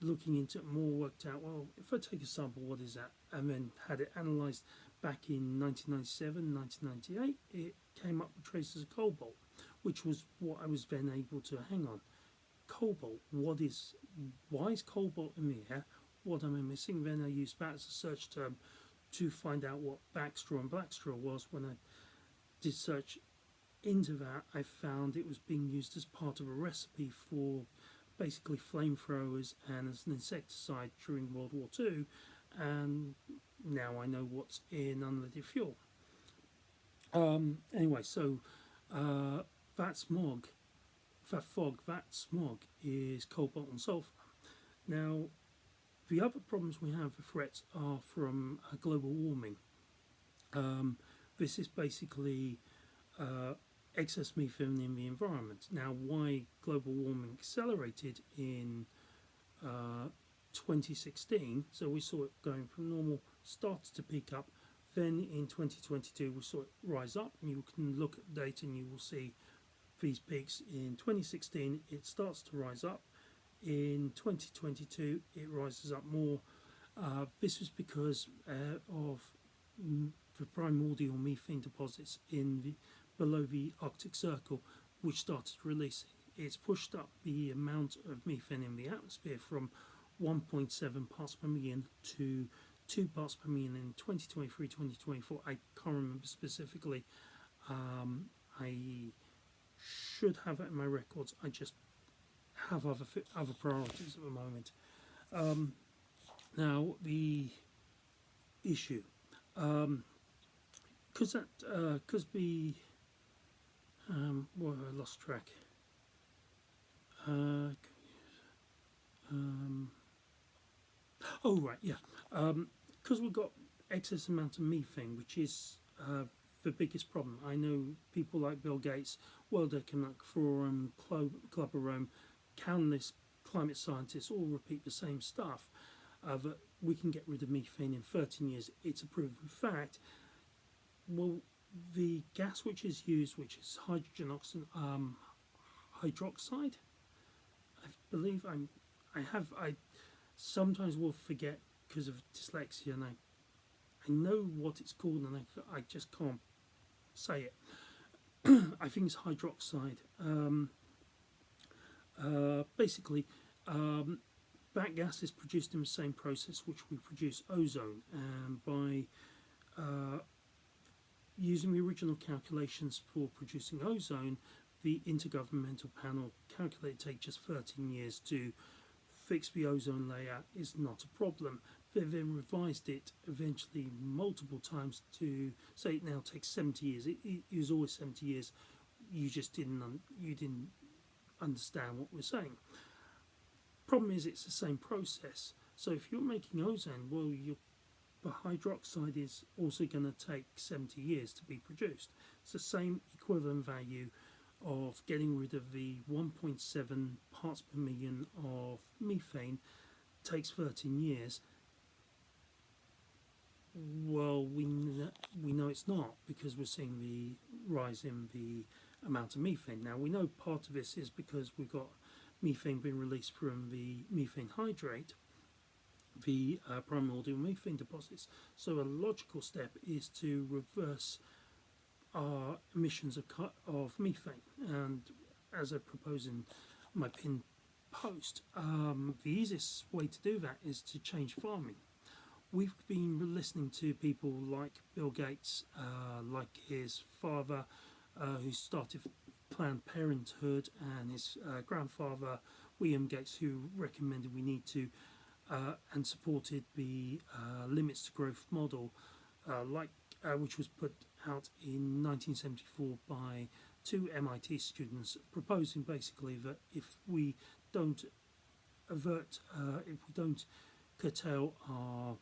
looking into it more worked out, well, if I take a sample, what is that? And then had it analysed back in 1997, 1998, it came up with traces of cobalt, which was what I was then able to hang on. Cobalt, why is cobalt in the air? What am I missing? Then I used that as a search term to find out what backstraw and blackstraw was. When I did search into that, I found it was being used as part of a recipe for basically flamethrowers and as an insecticide during World War II, and now I know what's in unleaded fuel. Anyway, so that smog is cobalt and sulfur. Now, the other problems we have, the threats, are from global warming. This is basically excess methane in the environment. Now, why global warming accelerated in 2016, so we saw it going from normal, started to peak up. Then in 2022, we saw it rise up, and you can look at the data and you will see these peaks. In 2016, it starts to rise up. In 2022, it rises up more. This was because of the primordial methane deposits below the Arctic Circle, which started releasing. It's pushed up the amount of methane in the atmosphere from 1.7 parts per million to 2 parts per million in 2023, 2024. I can't remember specifically. I should have it in my records. I just have other priorities at the moment. Now the issue, because the well, I lost track. Oh right, yeah. Because we've got excess amount of methane, which is the biggest problem. I know people like Bill Gates, World Economic Forum, Club of Rome, countless climate scientists all repeat the same stuff, that we can get rid of methane in 13 years. It's a proven fact. Well, the gas which is used, which is hydroxide, I believe I sometimes will forget because of dyslexia, and I know what it's called, and I just can't say it. I think it's hydroxide. Basically, that gas is produced in the same process which we produce ozone, and by using the original calculations for producing ozone, the Intergovernmental Panel calculated it take just 13 years to fix the ozone layer is not a problem. They then revised it eventually multiple times to say it now takes 70 years. It was always 70 years. You just didn't understand what we're saying. Problem is, it's the same process. So if you're making ozone, well, the hydroxide is also going to take 70 years to be produced. It's the same equivalent value of getting rid of the 1.7 parts per million of methane takes 13 years. Well, we know it's not, because we're seeing the rise in the amount of methane. Now, we know part of this is because we've got methane being released from the methane hydrate, the primordial methane deposits. So a logical step is to reverse our emissions of methane, and as I propose in my pinned post, the easiest way to do that is to change farming. We've been listening to people like Bill Gates, like his father, who started Planned Parenthood, and his grandfather, William Gates, who recommended we need to and supported the limits to growth model, which was put out in 1974 by two MIT students, proposing basically that if we don't curtail our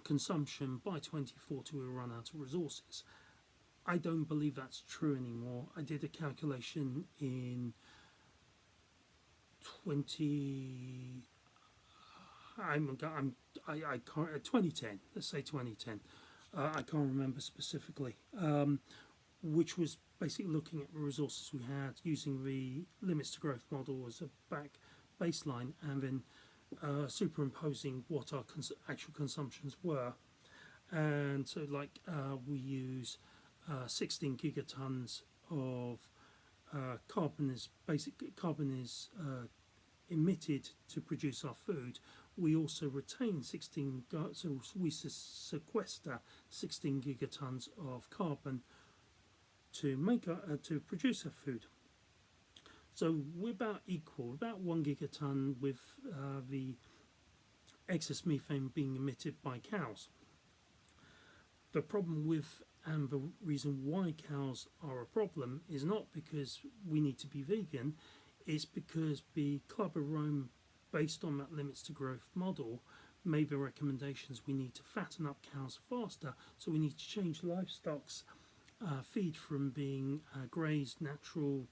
consumption by 2040, we'll run out of resources. I don't believe that's true anymore. I did a calculation in 2010. Let's say 2010. I can't remember specifically, which was basically looking at the resources we had using the limits to growth model as a baseline, and then superimposing what our actual consumptions were. And so, we use 16 gigatons of carbon is emitted to produce our food. We also retain so we sequester 16 gigatons of carbon to produce our food. So we're about equal, about 1 gigaton, with the excess methane being emitted by cows. The problem with, and the reason why cows are a problem, is not because we need to be vegan, it's because the Club of Rome, based on that limits to growth model, made the recommendations we need to fatten up cows faster, so we need to change livestocks feed from being grazed natural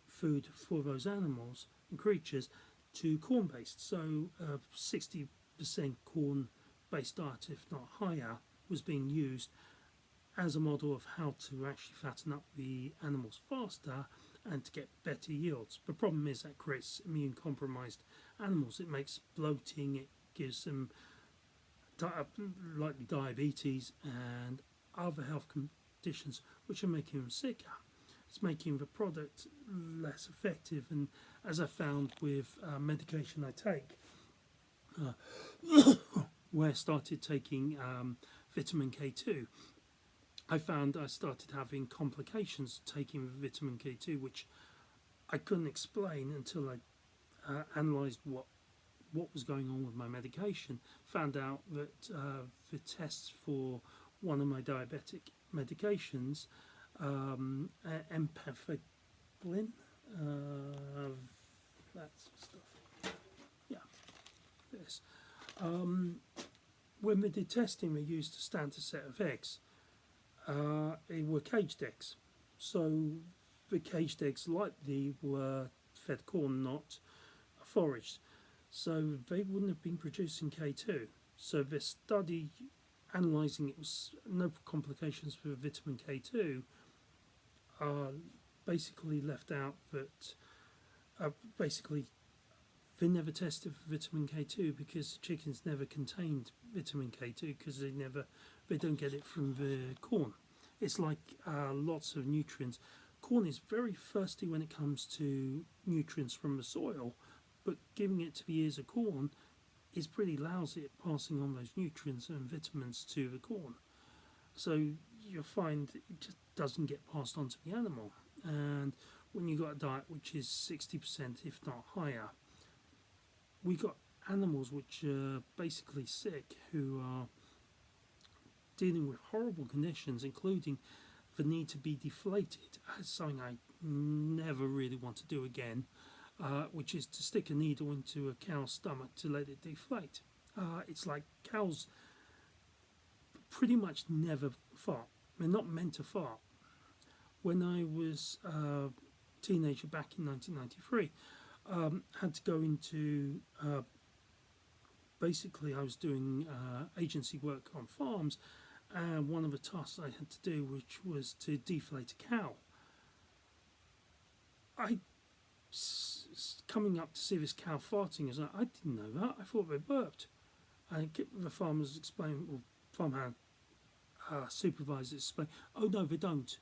food for those animals and creatures to corn based. So 60% corn based diet, if not higher, was being used as a model of how to actually fatten up the animals faster and to get better yields. The problem is that creates immune compromised animals. It makes bloating, it gives them likely diabetes and other health conditions which are making them sicker. It's making the product less effective, and as I found with medication I take, where I started taking vitamin K2, I found I started having complications taking vitamin K2, which I couldn't explain until I analysed what was going on with my medication. Found out that the tests for one of my diabetic medications, empagliflozin, that stuff. Yeah, this. When they did testing, they used a standard set of eggs. They were caged eggs. So the caged eggs likely were fed corn, not foraged. So they wouldn't have been producing K2. So the study analysing it was no complications with vitamin K2 basically left out that basically they never tested for vitamin K2 because the chickens never contained vitamin K2 because they don't get it from the corn. It's like lots of nutrients. Corn is very thirsty when it comes to nutrients from the soil, but giving it to the ears of corn is pretty lousy at passing on those nutrients and vitamins to the corn. So you'll find it just doesn't get passed on to the animal. And when you've got a diet which is 60%, if not higher, we got animals which are basically sick, who are dealing with horrible conditions, including the need to be deflated. That's something I never really want to do again, which is to stick a needle into a cow's stomach to let it deflate. It's like cows pretty much never fart. They're not meant to fart. When I was a teenager back in 1993, had to go into basically I was doing agency work on farms, and one of the tasks I had to do, which was to deflate a cow. Coming up to see this cow farting, I didn't know that. I thought they burped. And the farmers explained, or farmhand supervisors explained, oh no, they don't.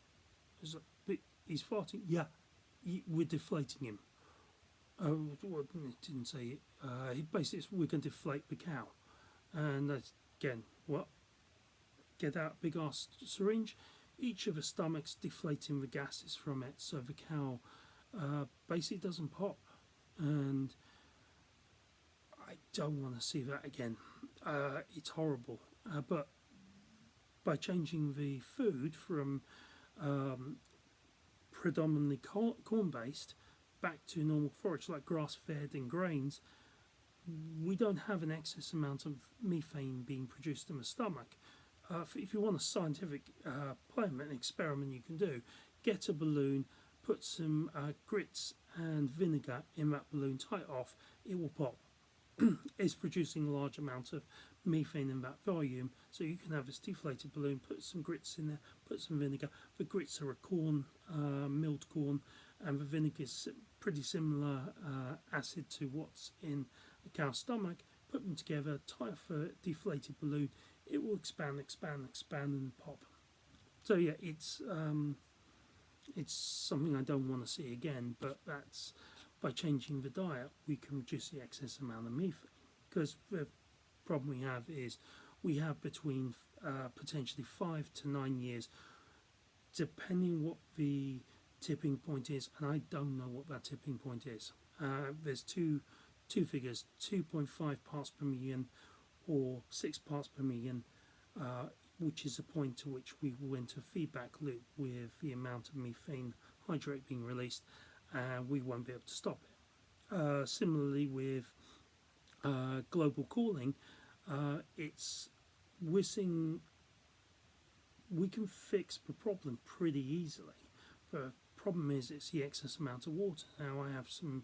I was like, but he's farting. Yeah, we're deflating him. Well, it didn't say it. Basically, we're going to deflate the cow. And that's, again, what? Get out big ass syringe. Each of the stomachs deflating the gases from it, so the cow basically doesn't pop. And I don't want to see that again. It's horrible. But by changing the food from predominantly corn-based back to normal forage like grass-fed and grains, we don't have an excess amount of methane being produced in the stomach. If you want a scientific experiment you can do, get a balloon, put some grits and vinegar in that balloon, tie it off, it will pop. It's producing a large amount of methane in that volume, so you can have this deflated balloon, put some grits in there, put some vinegar. The grits are a corn, milled corn, and the vinegar is pretty similar acid to what's in a cow's stomach. Put them together, tie off a deflated balloon, it will expand and pop. So yeah, it's something I don't want to see again, but that's by changing the diet we can reduce the excess amount of methane. Because the problem we have is we have between potentially 5 to 9 years, depending what the tipping point is, and I don't know what that tipping point is. There's two figures, 2.5 parts per million or 6 parts per million, which is the point to which we will enter a feedback loop with the amount of methane hydrate being released, and we won't be able to stop it. Similarly with global cooling, we're seeing we can fix the problem pretty easily. The problem is it's the excess amount of water. Now I have some,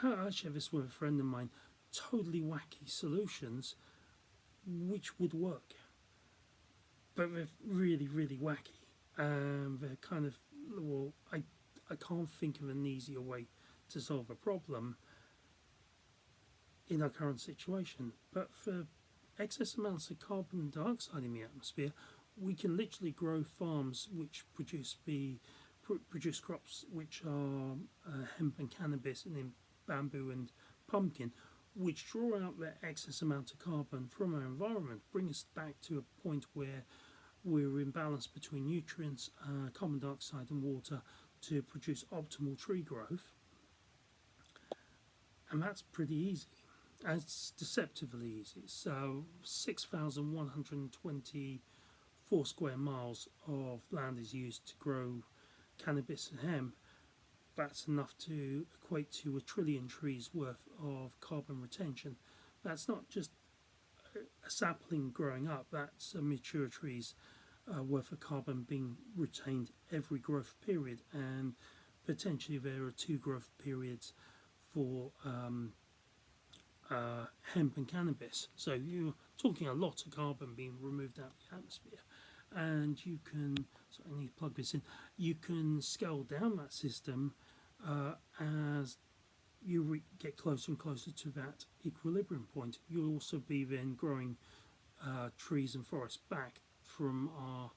I shared this with a friend of mine, totally wacky solutions which would work, but they're really, really wacky. They're kind of, well, I can't think of an easier way to solve a problem in our current situation. But for excess amounts of carbon dioxide in the atmosphere, we can literally grow farms which produce crops which are hemp and cannabis, and then bamboo and pumpkin, which draw out that excess amount of carbon from our environment, bring us back to a point where we're in balance between nutrients, carbon dioxide and water to produce optimal tree growth. And that's pretty easy. And it's deceptively easy. So 6,124 square miles of land is used to grow cannabis and hemp. That's enough to equate to 1 trillion trees worth of carbon retention. That's not just a sapling growing up, that's a mature tree's worth of carbon being retained every growth period, and potentially there are 2 growth periods for hemp and cannabis. So you're talking a lot of carbon being removed out of the atmosphere. And you can, so I need to plug this in, you can scale down that system as you get closer and closer to that equilibrium point. You'll also be then growing trees and forests back from our,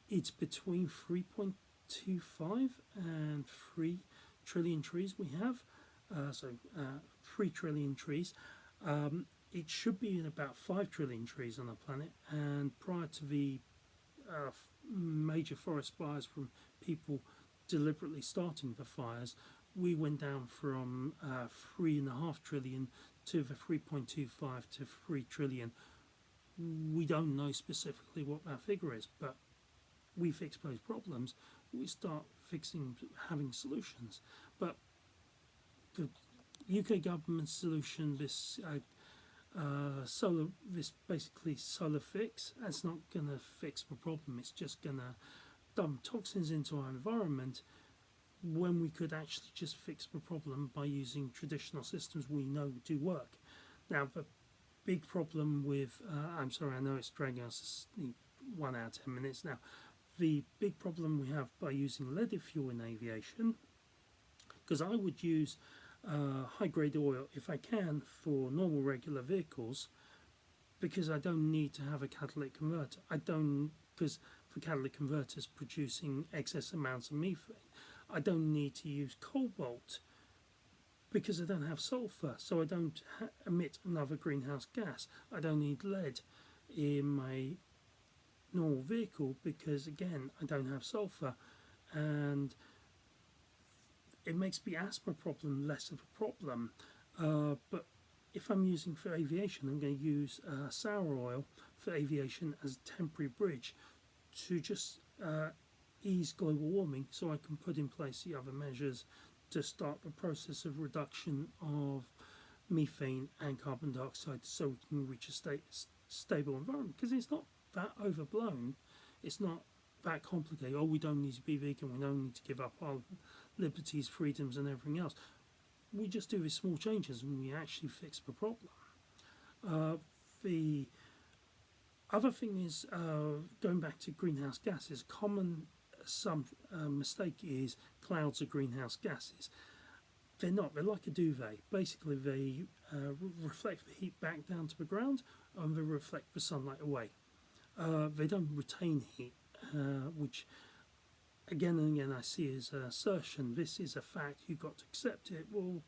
it's between 3.25 and 3 trillion trees we have. 3 trillion trees. It should be in about 5 trillion trees on the planet, and prior to the major forest fires from people deliberately starting the fires, we went down from 3.5 trillion to the 3.25 to 3 trillion. We don't know specifically what that figure is, but we fix those problems, we start having solutions. But the UK government solution, this basically solar fix, that's not going to fix the problem. It's just going to dump toxins into our environment, when we could actually just fix the problem by using traditional systems we know do work. Now, the big problem with, I'm sorry, I know it's dragging us 1 hour 10 minutes now. The big problem we have by using leaded fuel in aviation, because I would use high-grade oil if I can for normal regular vehicles, because I don't need to have a catalytic converter. Because for catalytic converters producing excess amounts of methane, I don't need to use cobalt because I don't have sulfur, so I don't emit another greenhouse gas. I don't need lead in my normal vehicle because, again, I don't have sulfur, and it makes the asthma problem less of a problem. But if I'm using for aviation, I'm going to use sour oil for aviation as a temporary bridge to just ease global warming, so I can put in place the other measures to start the process of reduction of methane and carbon dioxide, so we can reach a stable environment. Because it's not that overblown, it's not that complicated. Oh, we don't need to be vegan, we don't need to give up our liberties, freedoms and everything else. We just do these small changes and we actually fix the problem. The other thing is, going back to greenhouse gases, some mistake is clouds are greenhouse gases. They're not. They're like a duvet. Basically, they reflect the heat back down to the ground, and they reflect the sunlight away. They don't retain heat, which again and again I see as an assertion. This is a fact. You've got to accept it. Well,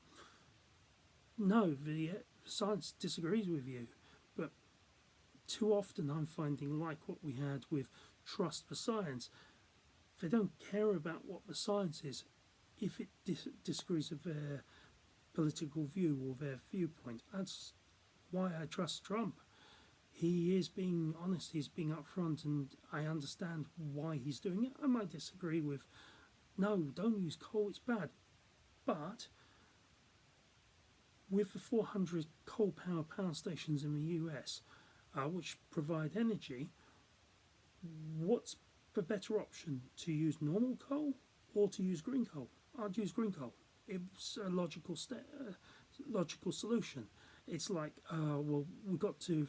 no, the science disagrees with you. But too often I'm finding, like what we had with Trust the Science, they don't care about what the science is if it disagrees with their political view or their viewpoint. That's why I trust Trump. He is being honest, he's being upfront, and I understand why he's doing it. I might disagree with, no, don't use coal, it's bad. But with the 400 coal power stations in the US, which provide energy, what's the better option, to use normal coal or to use green coal? I'd use green coal. It's a logical solution. It's like, well, we've got to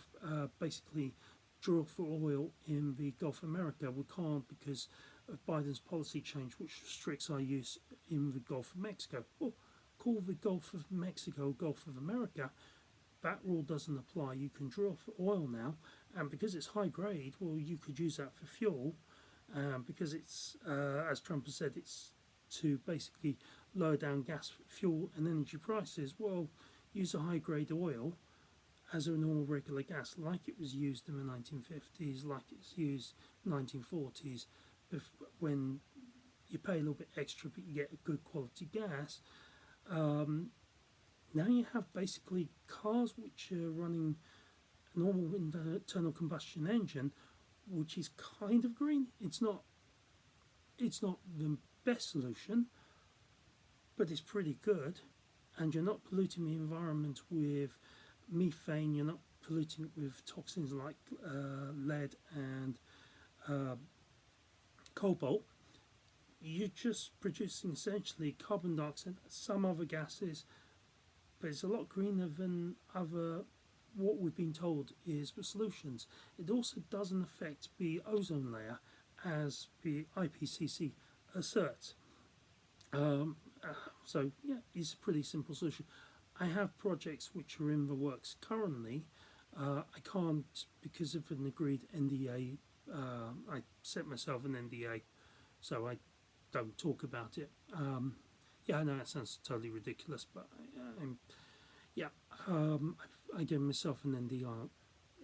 basically drill for oil in the Gulf of America. We can't because of Biden's policy change, which restricts our use in the Gulf of Mexico. Well, call the Gulf of Mexico Gulf of America. That rule doesn't apply. You can drill for oil now, and because it's high grade, well, you could use that for fuel, because it's, as Trump has said, it's to basically lower down gas, fuel, and energy prices. Well, use a high grade oil as a normal regular gas, like it was used in the 1950s, like it's used 1940s, when you pay a little bit extra but you get a good quality gas. Now you have basically cars which are running a normal internal combustion engine, which is kind of green. It's not the best solution, but it's pretty good, and you're not polluting the environment with methane. You're not polluting it with toxins like lead and cobalt. You're just producing essentially carbon dioxide, some other gases, but it's a lot greener than other what we've been told is the solutions. It also doesn't affect the ozone layer, as the IPCC asserts. So yeah, it's a pretty simple solution. I have projects which are in the works currently. I can't, because of an agreed NDA. I set myself an NDA, so I don't talk about it. Yeah, I know that sounds totally ridiculous, but I gave myself an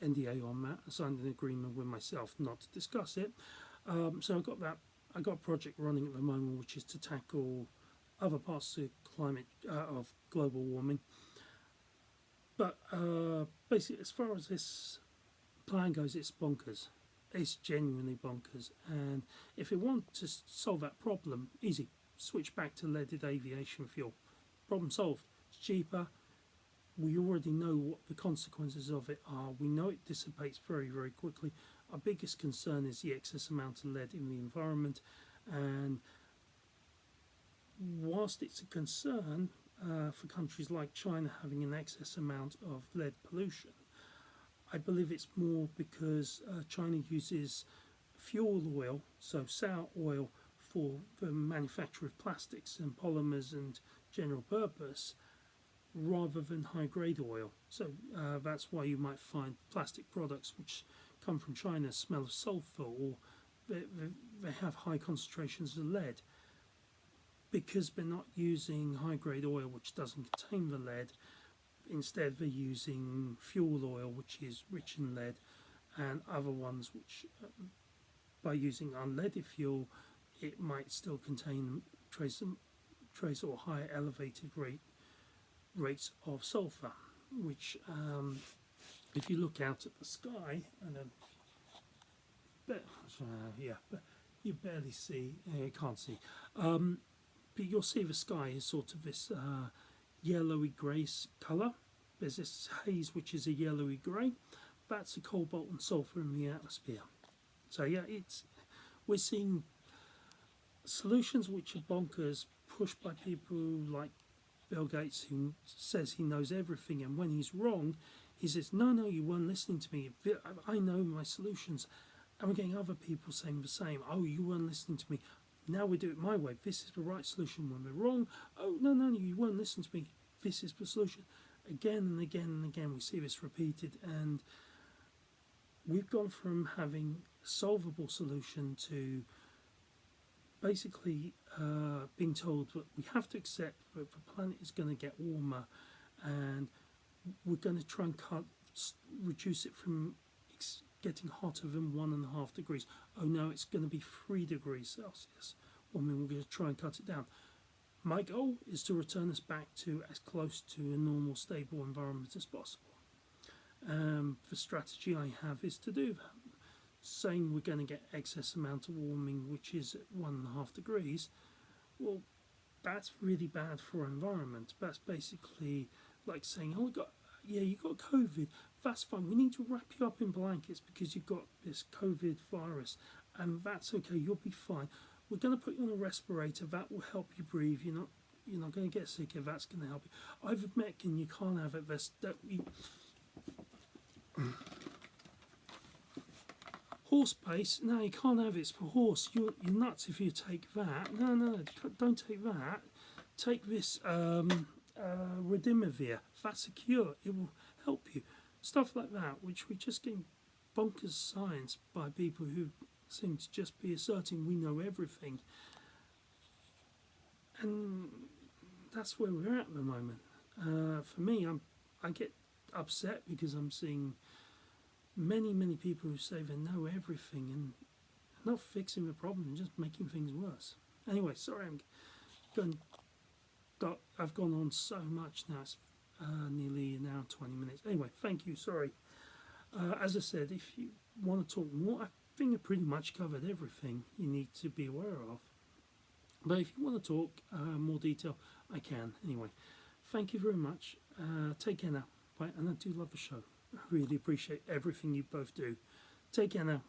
NDA on that. I signed an agreement with myself not to discuss it. So I got that. I got a project running at the moment, which is to tackle other parts of climate of global warming. But basically, as far as this plan goes, it's bonkers. It's genuinely bonkers. And if you want to solve that problem, easy. Switch back to leaded aviation fuel. Problem solved. It's cheaper. We already know what the consequences of it are. We know it dissipates very, very quickly. Our biggest concern is the excess amount of lead in the environment. And whilst it's a concern for countries like China having an excess amount of lead pollution, I believe it's more because China uses fuel oil, so sour oil, for the manufacture of plastics and polymers and general purpose, rather than high grade oil. So that's why you might find plastic products which come from China smell of sulfur, or they have high concentrations of lead, because they're not using high grade oil which doesn't contain the lead. Instead, they're using fuel oil which is rich in lead, and other ones which, by using unleaded fuel, it might still contain trace or higher elevated rates of sulfur, which if you look out at the sky, and then you barely see, you can't see, but you'll see the sky is sort of this yellowy grey colour. There's this haze which is a yellowy grey. That's the cobalt and sulfur in the atmosphere. So yeah, we're seeing solutions which are bonkers, pushed by people like Bill Gates, who says he knows everything, and when he's wrong, he says, no, you weren't listening to me. I know my solutions. And we're getting other people saying the same. Oh, you weren't listening to me. Now we do it my way. This is the right solution. When we're wrong, oh, no, you weren't listening to me. This is the solution. Again and again and again, we see this repeated, and we've gone from having a solvable solution to basically being told that we have to accept that the planet is going to get warmer, and we're going to try and reduce it from getting hotter than 1.5 degrees. Oh no, it's going to be 3 degrees Celsius. Well, I mean, we're going to try and cut it down. My goal is to return us back to as close to a normal, stable environment as possible. The strategy I have is to do that. Saying we're going to get excess amount of warming, which is at 1.5 degrees, well, that's really bad for our environment. That's basically like saying, oh, yeah, you got COVID. That's fine. We need to wrap you up in blankets because you've got this COVID virus, and that's okay. You'll be fine. We're going to put you on a respirator. That will help you breathe. You're not going to get sick. If that's going to help you. Ivermectin, you can't have it. Horse paste, no, you can't have it. It's for horse. You're nuts if you take that. No, don't take that. Take this Redimivir. That's a cure. It will help you. Stuff like that, which we're just getting bonkers science by people who seem to just be asserting we know everything. And that's where we're at the moment. For me, I get upset because I'm seeing many people who say they know everything and not fixing the problem and just making things worse. Anyway, sorry, I've gone on so much now. It's nearly an hour and 20 minutes. Anyway, thank you. Sorry. As I said, if you want to talk more, I think I pretty much covered everything you need to be aware of. But if you want to talk more detail, I can. Anyway, thank you very much. Take care now. Bye. And I do love the show. I really appreciate everything you both do. Take care now.